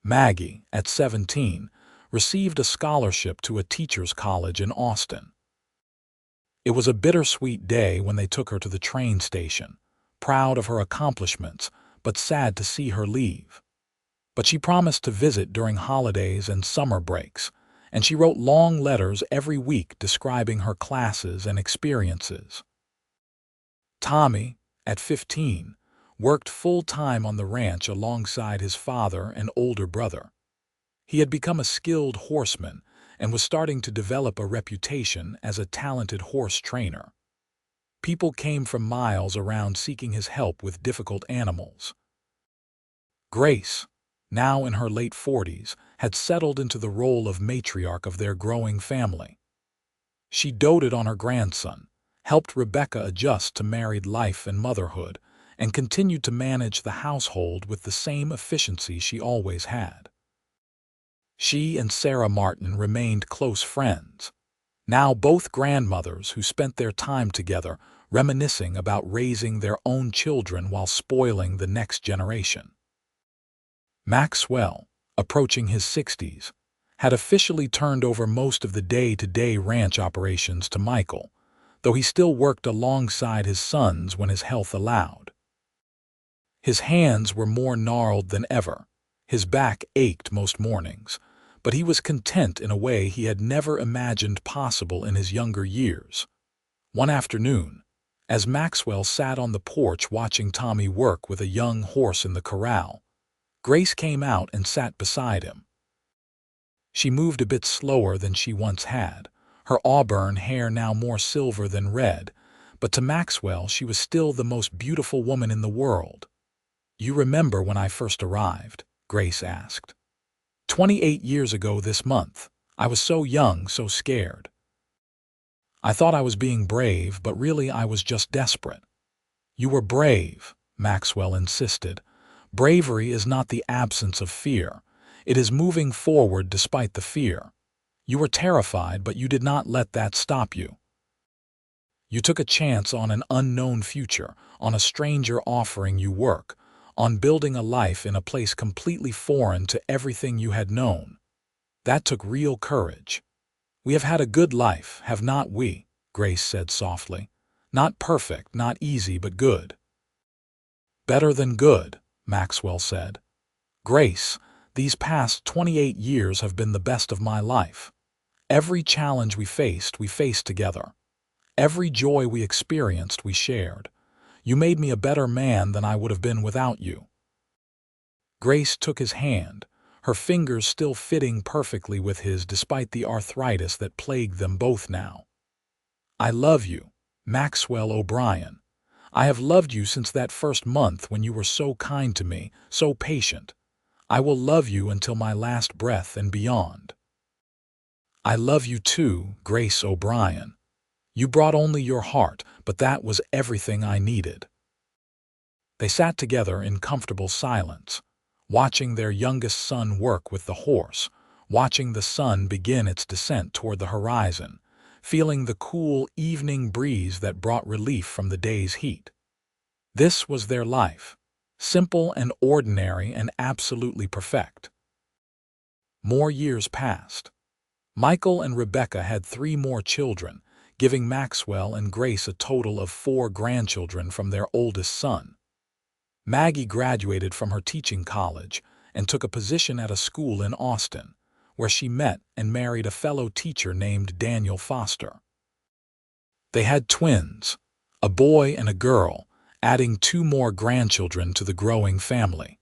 Maggie, at 17, received a scholarship to a teacher's college in Austin. It was a bittersweet day when they took her to the train station, proud of her accomplishments, but sad to see her leave. But she promised to visit during holidays and summer breaks, and she wrote long letters every week describing her classes and experiences. Tommy, at 15, worked full-time on the ranch alongside his father and older brother. He had become a skilled horseman and was starting to develop a reputation as a talented horse trainer. People came from miles around seeking his help with difficult animals. Grace, now in her late 40s, had settled into the role of matriarch of their growing family. She doted on her grandson, helped Rebecca adjust to married life and motherhood, and continued to manage the household with the same efficiency she always had. She and Sarah Martin remained close friends, now both grandmothers who spent their time together reminiscing about raising their own children while spoiling the next generation. Maxwell, approaching his 60s, had officially turned over most of the day-to-day ranch operations to Michael, though he still worked alongside his sons when his health allowed. His hands were more gnarled than ever, his back ached most mornings, but he was content in a way he had never imagined possible in his younger years. One afternoon, as Maxwell sat on the porch watching Tommy work with a young horse in the corral, Grace came out and sat beside him. She moved a bit slower than she once had, her auburn hair now more silver than red, but to Maxwell she was still the most beautiful woman in the world. "You remember when I first arrived?" Grace asked. 28 years ago this month. I was so young, so scared. I thought I was being brave, but really I was just desperate." "You were brave," Maxwell insisted. "Bravery is not the absence of fear. It is moving forward despite the fear. You were terrified, but you did not let that stop you. You took a chance on an unknown future, on a stranger offering you work, on building a life in a place completely foreign to everything you had known. That took real courage. We have had a good life, have not we?" Grace said softly. "Not perfect, not easy, but good." "Better than good," Maxwell said. "Grace, these past 28 years have been the best of my life. Every challenge we faced together. Every joy we experienced, we shared. You made me a better man than I would have been without you." Grace took his hand, her fingers still fitting perfectly with his despite the arthritis that plagued them both now. "I love you, Maxwell O'Brien. I have loved you since that first month when you were so kind to me, so patient. I will love you until my last breath and beyond." "I love you too, Grace O'Brien. You brought only your heart, but that was everything I needed." They sat together in comfortable silence, watching their youngest son work with the horse, watching the sun begin its descent toward the horizon, feeling the cool evening breeze that brought relief from the day's heat. This was their life, simple and ordinary and absolutely perfect. More years passed. Michael and Rebecca had 3 more children, giving Maxwell and Grace a total of 4 grandchildren from their oldest son. Maggie graduated from her teaching college and took a position at a school in Austin, where she met and married a fellow teacher named Daniel Foster. They had twins, a boy and a girl, adding 2 more grandchildren to the growing family.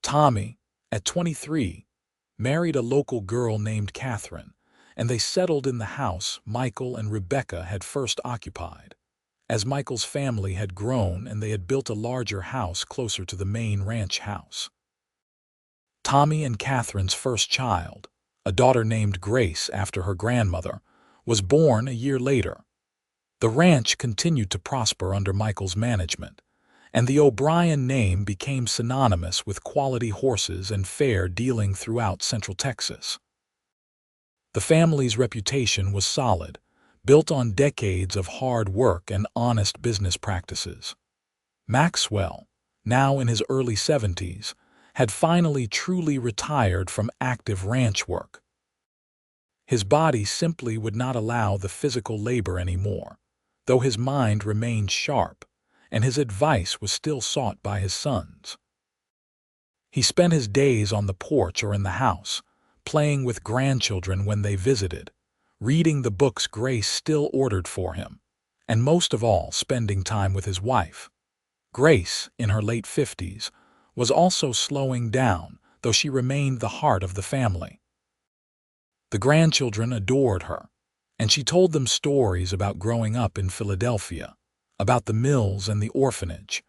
Tommy, at 23, married a local girl named Catherine, and they settled in the house Michael and Rebecca had first occupied, as Michael's family had grown and they had built a larger house closer to the main ranch house. Tommy and Catherine's first child, a daughter named Grace after her grandmother, was born a year later. The ranch continued to prosper under Michael's management, and the O'Brien name became synonymous with quality horses and fair dealing throughout Central Texas. The family's reputation was solid, built on decades of hard work and honest business practices. Maxwell, now in his early 70s, had finally truly retired from active ranch work. His body simply would not allow the physical labor anymore, though his mind remained sharp, and his advice was still sought by his sons. He spent his days on the porch or in the house, playing with grandchildren when they visited, reading the books Grace still ordered for him, and most of all spending time with his wife. Grace, in her late 50s, was also slowing down, though she remained the heart of the family. The grandchildren adored her, and she told them stories about growing up in Philadelphia, about the mills and the orphanage,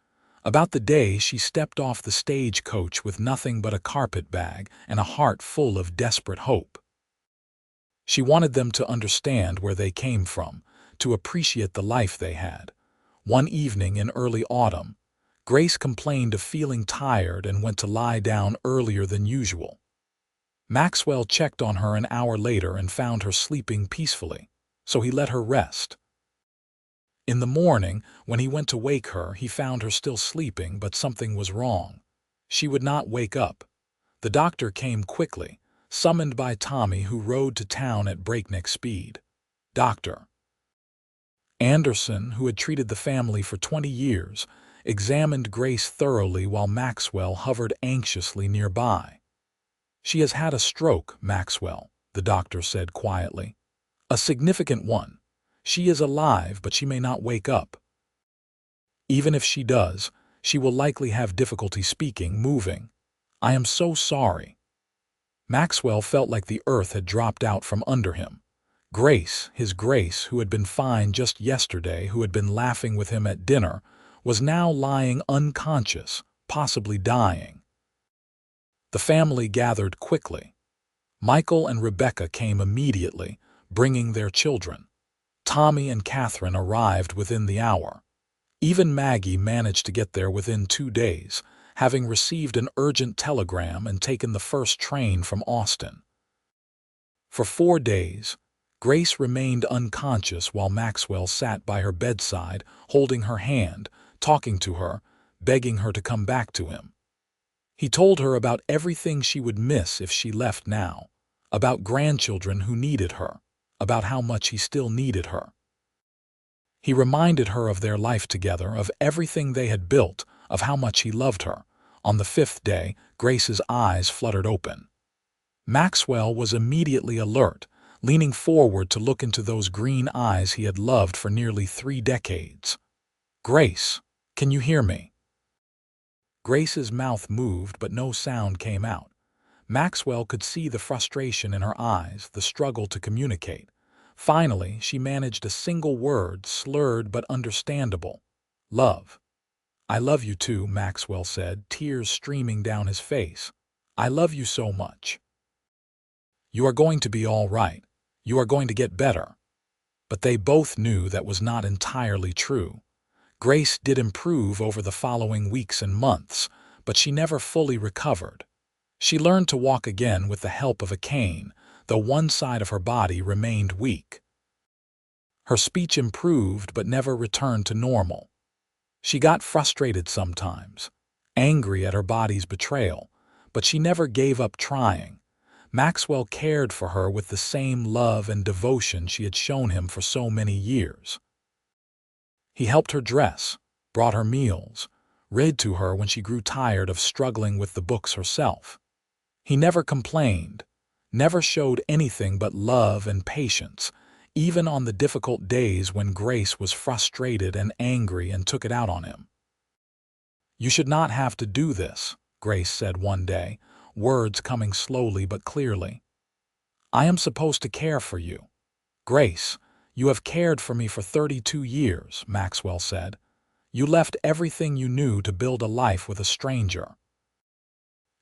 about the day she stepped off the stagecoach with nothing but a carpet bag and a heart full of desperate hope. She wanted them to understand where they came from, to appreciate the life they had. One evening in early autumn, Grace complained of feeling tired and went to lie down earlier than usual. Maxwell checked on her an hour later and found her sleeping peacefully, so he let her rest. In the morning, when he went to wake her, he found her still sleeping, but something was wrong. She would not wake up. The doctor came quickly, summoned by Tommy, who rode to town at breakneck speed. Dr. Anderson, who had treated the family for 20 years, examined Grace thoroughly while Maxwell hovered anxiously nearby. "She has had a stroke, Maxwell," the doctor said quietly. "A significant one. She is alive, but she may not wake up. Even if she does, she will likely have difficulty speaking, moving. I am so sorry." Maxwell felt like the earth had dropped out from under him. Grace, his Grace, who had been fine just yesterday, who had been laughing with him at dinner, was now lying unconscious, possibly dying. The family gathered quickly. Michael and Rebecca came immediately, bringing their children. Tommy and Catherine arrived within the hour. Even Maggie managed to get there within 2 days, having received an urgent telegram and taken the first train from Austin. For 4 days, Grace remained unconscious while Maxwell sat by her bedside, holding her hand, talking to her, begging her to come back to him. He told her about everything she would miss if she left now, about grandchildren who needed her, about how much he still needed her. He reminded her of their life together, of everything they had built, of how much he loved her. On the 5th day, Grace's eyes fluttered open. Maxwell was immediately alert, leaning forward to look into those green eyes he had loved for nearly 3 decades. "Grace, can you hear me?" Grace's mouth moved, but no sound came out. Maxwell could see the frustration in her eyes, the struggle to communicate. Finally, she managed a single word, slurred but understandable. "Love." "I love you too," Maxwell said, tears streaming down his face. "I love you so much. You are going to be all right. You are going to get better." But they both knew that was not entirely true. Grace did improve over the following weeks and months, but she never fully recovered. She learned to walk again with the help of a cane, though one side of her body remained weak. Her speech improved but never returned to normal. She got frustrated sometimes, angry at her body's betrayal, but she never gave up trying. Maxwell cared for her with the same love and devotion she had shown him for so many years. He helped her dress, brought her meals, read to her when she grew tired of struggling with the books herself. He never complained, never showed anything but love and patience, even on the difficult days when Grace was frustrated and angry and took it out on him. "You should not have to do this," Grace said one day, words coming slowly but clearly. "I am supposed to care for you." "Grace, you have cared for me for 32 years, Maxwell said. "You left everything you knew to build a life with a stranger.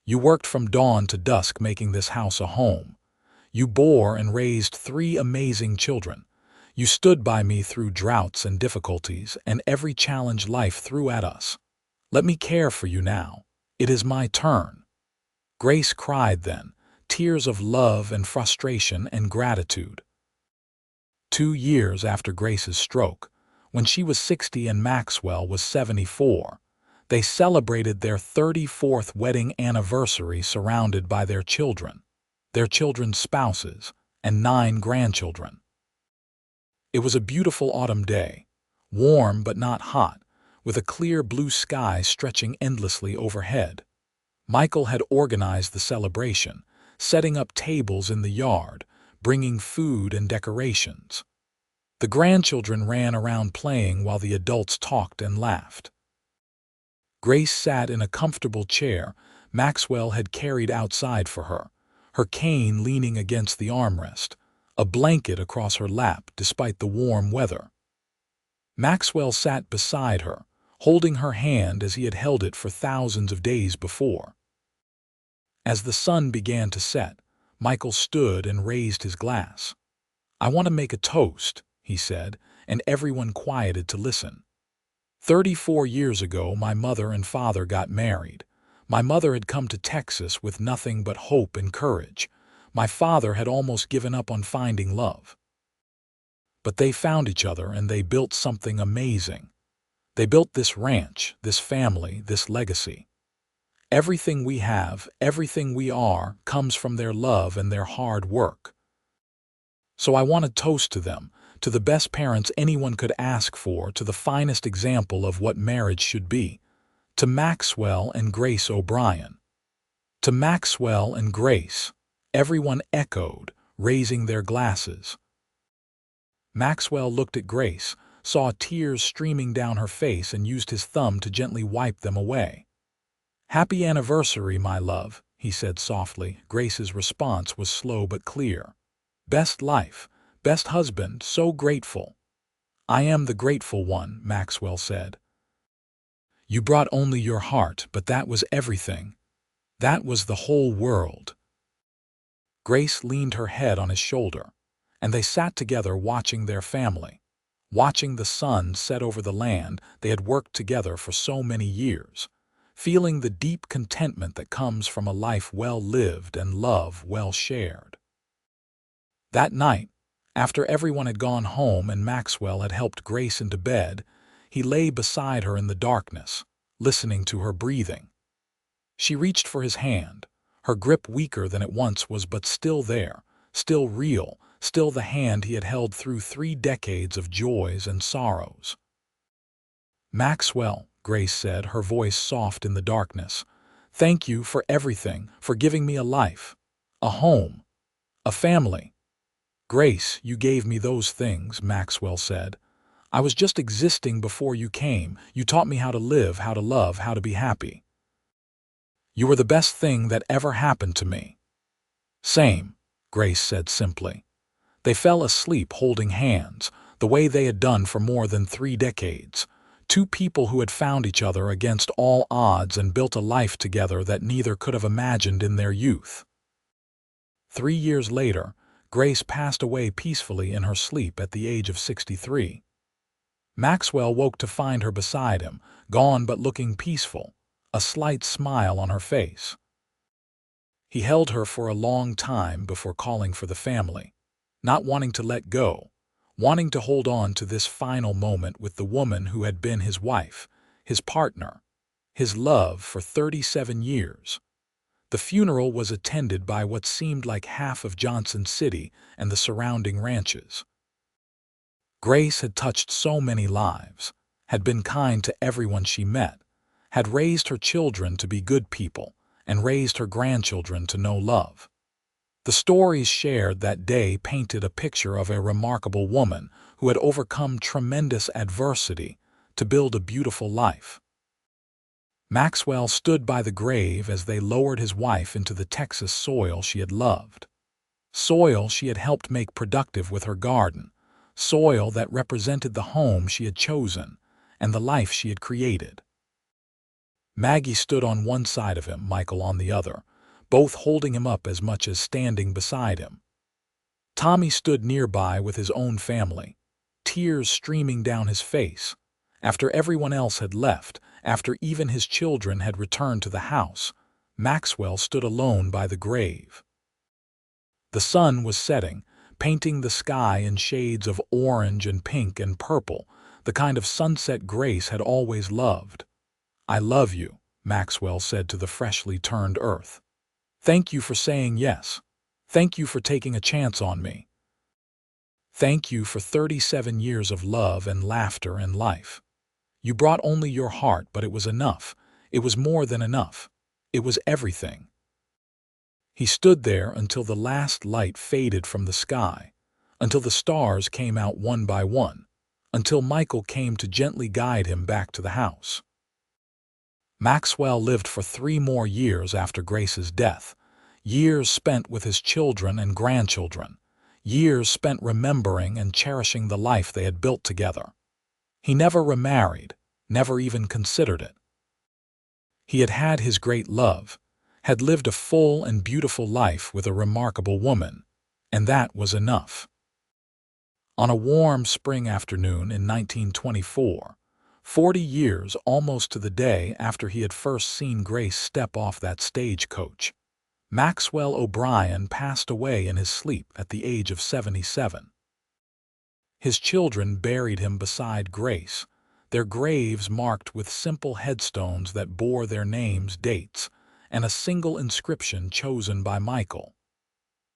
You worked from dawn to dusk making this house a home. You bore and raised 3 amazing children. You stood by me through droughts and difficulties and every challenge life threw at us. Let me care for you now. It is my turn." Grace cried then, tears of love and frustration and gratitude. 2 years after Grace's stroke, when she was 60 and Maxwell was 74, they celebrated their 34th wedding anniversary surrounded by their children's spouses, and 9 grandchildren. It was a beautiful autumn day, warm but not hot, with a clear blue sky stretching endlessly overhead. Michael had organized the celebration, setting up tables in the yard, bringing food and decorations. The grandchildren ran around playing while the adults talked and laughed. Grace sat in a comfortable chair Maxwell had carried outside for her cane leaning against the armrest, a blanket across her lap despite the warm weather. Maxwell sat beside her, holding her hand as he had held it for thousands of days before. As the sun began to set, Michael stood and raised his glass. "I want to make a toast," he said, and everyone quieted to listen. 34 years ago, my mother and father got married. My mother had come to Texas with nothing but hope and courage. My father had almost given up on finding love. But they found each other and they built something amazing. They built this ranch, this family, this legacy. Everything we have, everything we are, comes from their love and their hard work. So I want to toast to them, to the best parents anyone could ask for, to the finest example of what marriage should be, to Maxwell and Grace O'Brien." "To Maxwell and Grace," everyone echoed, raising their glasses. Maxwell looked at Grace, saw tears streaming down her face, and used his thumb to gently wipe them away. "Happy anniversary, my love," he said softly. Grace's response was slow but clear. "Best life, best husband, so grateful." "I am the grateful one," Maxwell said. "You brought only your heart, but that was everything. That was the whole world." Grace leaned her head on his shoulder, and they sat together watching their family, watching the sun set over the land they had worked together for so many years, feeling the deep contentment that comes from a life well lived and love well shared. That night, after everyone had gone home and Maxwell had helped Grace into bed, he lay beside her in the darkness, listening to her breathing. She reached for his hand, her grip weaker than it once was, but still there, still real, still the hand he had held through 3 decades of joys and sorrows. "Maxwell," Grace said, her voice soft in the darkness, "thank you for everything, for giving me a life, a home, a family." "Grace, you gave me those things," Maxwell said. "I was just existing before you came. You taught me how to live, how to love, how to be happy. You were the best thing that ever happened to me." "Same," Grace said simply. They fell asleep holding hands, the way they had done for more than 3 decades. 2 people who had found each other against all odds and built a life together that neither could have imagined in their youth. 3 years later, Grace passed away peacefully in her sleep at the age of 63. Maxwell woke to find her beside him, gone but looking peaceful, a slight smile on her face. He held her for a long time before calling for the family, not wanting to let go, wanting to hold on to this final moment with the woman who had been his wife, his partner, his love for 37 years. The funeral was attended by what seemed like half of Johnson City and the surrounding ranches. Grace had touched so many lives, had been kind to everyone she met, had raised her children to be good people, and raised her grandchildren to know love. The stories shared that day painted a picture of a remarkable woman who had overcome tremendous adversity to build a beautiful life. Maxwell stood by the grave as they lowered his wife into the Texas soil she had loved. Soil she had helped make productive with her garden, soil that represented the home she had chosen and the life she had created. Maggie stood on one side of him, Michael on the other, both holding him up as much as standing beside him. Tommy stood nearby with his own family, tears streaming down his face, after everyone else had left after even his children had returned to the house, Maxwell stood alone by the grave. The sun was setting, painting the sky in shades of orange and pink and purple, the kind of sunset Grace had always loved. "I love you," Maxwell said to the freshly turned earth. "Thank you for saying yes. Thank you for taking a chance on me. Thank you for 37 years of love and laughter and life. You brought only your heart, but it was enough. It was more than enough. It was everything." He stood there until the last light faded from the sky, until the stars came out one by one, until Michael came to gently guide him back to the house. Maxwell lived for 3 more years after Grace's death, years spent with his children and grandchildren, years spent remembering and cherishing the life they had built together. He never remarried, never even considered it. He had had his great love, had lived a full and beautiful life with a remarkable woman, and that was enough. On a warm spring afternoon in 1924, 40 years almost to the day after he had first seen Grace step off that stagecoach, Maxwell O'Brien passed away in his sleep at the age of 77. His children buried him beside Grace, their graves marked with simple headstones that bore their names, dates, and a single inscription chosen by Michael.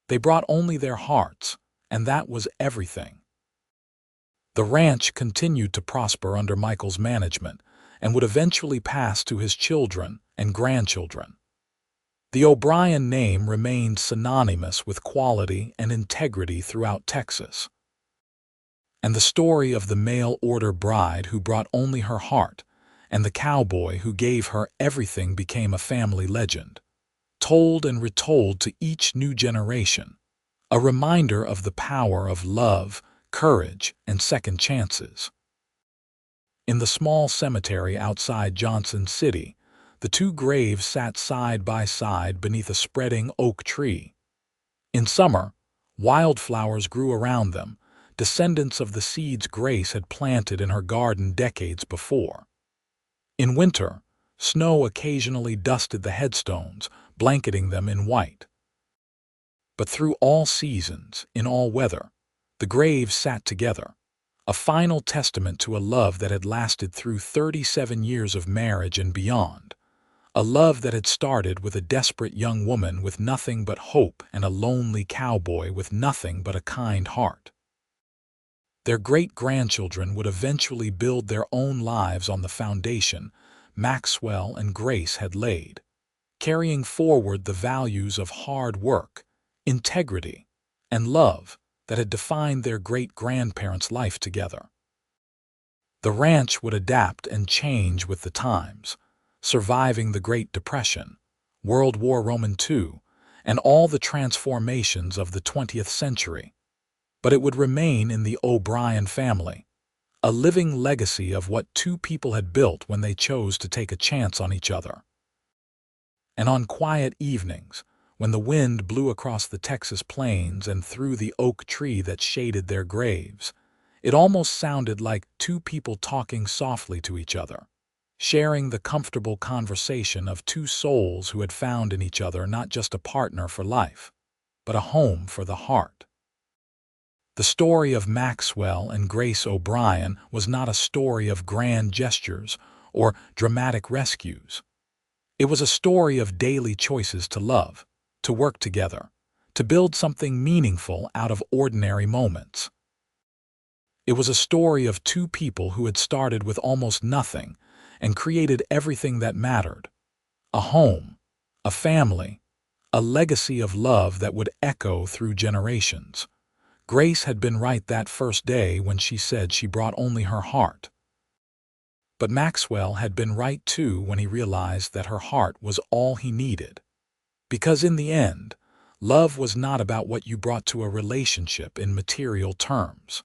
They brought only their hearts, and that was everything. The ranch continued to prosper under Michael's management and would eventually pass to his children and grandchildren. The O'Brien name remained synonymous with quality and integrity throughout Texas. And the story of the mail-order bride who brought only her heart and the cowboy who gave her everything became a family legend, told and retold to each new generation, a reminder of the power of love, courage, and second chances. In the small cemetery outside Johnson City, the 2 graves sat side by side beneath a spreading oak tree. In summer, wildflowers grew around them, descendants of the seeds Grace had planted in her garden decades before. In winter, snow occasionally dusted the headstones, blanketing them in white. But through all seasons, in all weather, the graves sat together, a final testament to a love that had lasted through 37 years of marriage and beyond, a love that had started with a desperate young woman with nothing but hope and a lonely cowboy with nothing but a kind heart. Their great-grandchildren would eventually build their own lives on the foundation Maxwell and Grace had laid, carrying forward the values of hard work, integrity, and love that had defined their great-grandparents' life together. The ranch would adapt and change with the times, surviving the Great Depression, World War II, and all the transformations of the 20th century. But it would remain in the O'Brien family, a living legacy of what 2 people had built when they chose to take a chance on each other. And on quiet evenings, when the wind blew across the Texas plains and through the oak tree that shaded their graves, it almost sounded like 2 people talking softly to each other, sharing the comfortable conversation of 2 souls who had found in each other not just a partner for life, but a home for the heart. The story of Maxwell and Grace O'Brien was not a story of grand gestures or dramatic rescues. It was a story of daily choices to love, to work together, to build something meaningful out of ordinary moments. It was a story of 2 people who had started with almost nothing and created everything that mattered: a home, a family, a legacy of love that would echo through generations. Grace had been right that first day when she said she brought only her heart. But Maxwell had been right too when he realized that her heart was all he needed. Because in the end, love was not about what you brought to a relationship in material terms.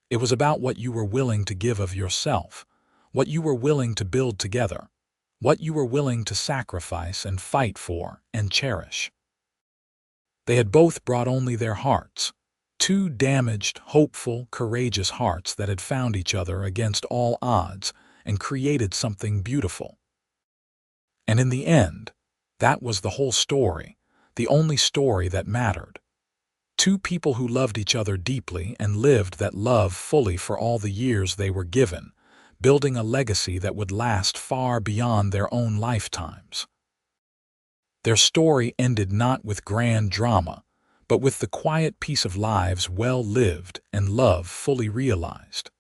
It was about what you were willing to give of yourself, what you were willing to build together, what you were willing to sacrifice and fight for and cherish. They had both brought only their hearts, 2 damaged, hopeful, courageous hearts that had found each other against all odds and created something beautiful. And in the end, that was the whole story, the only story that mattered. Two people who loved each other deeply and lived that love fully for all the years they were given, building a legacy that would last far beyond their own lifetimes. Their story ended not with grand drama, but with the quiet peace of lives well lived and love fully realized.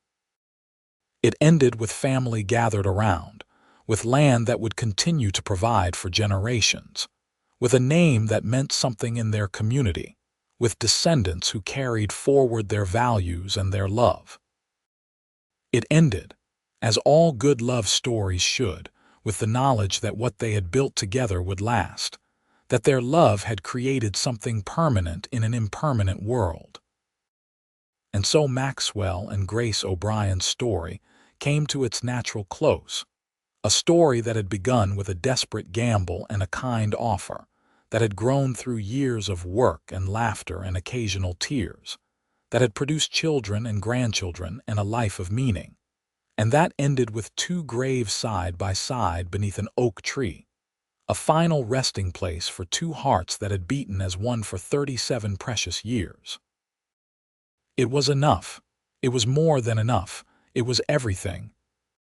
It ended with family gathered around, with land that would continue to provide for generations, with a name that meant something in their community, with descendants who carried forward their values and their love. It ended, as all good love stories should, with the knowledge that what they had built together would last, that their love had created something permanent in an impermanent world. And so Maxwell and Grace O'Brien's story came to its natural close, a story that had begun with a desperate gamble and a kind offer, that had grown through years of work and laughter and occasional tears, that had produced children and grandchildren and a life of meaning, and that ended with two graves side by side beneath an oak tree, a final resting place for two hearts that had beaten as one for 37 precious years. It was enough. It was more than enough. It was everything,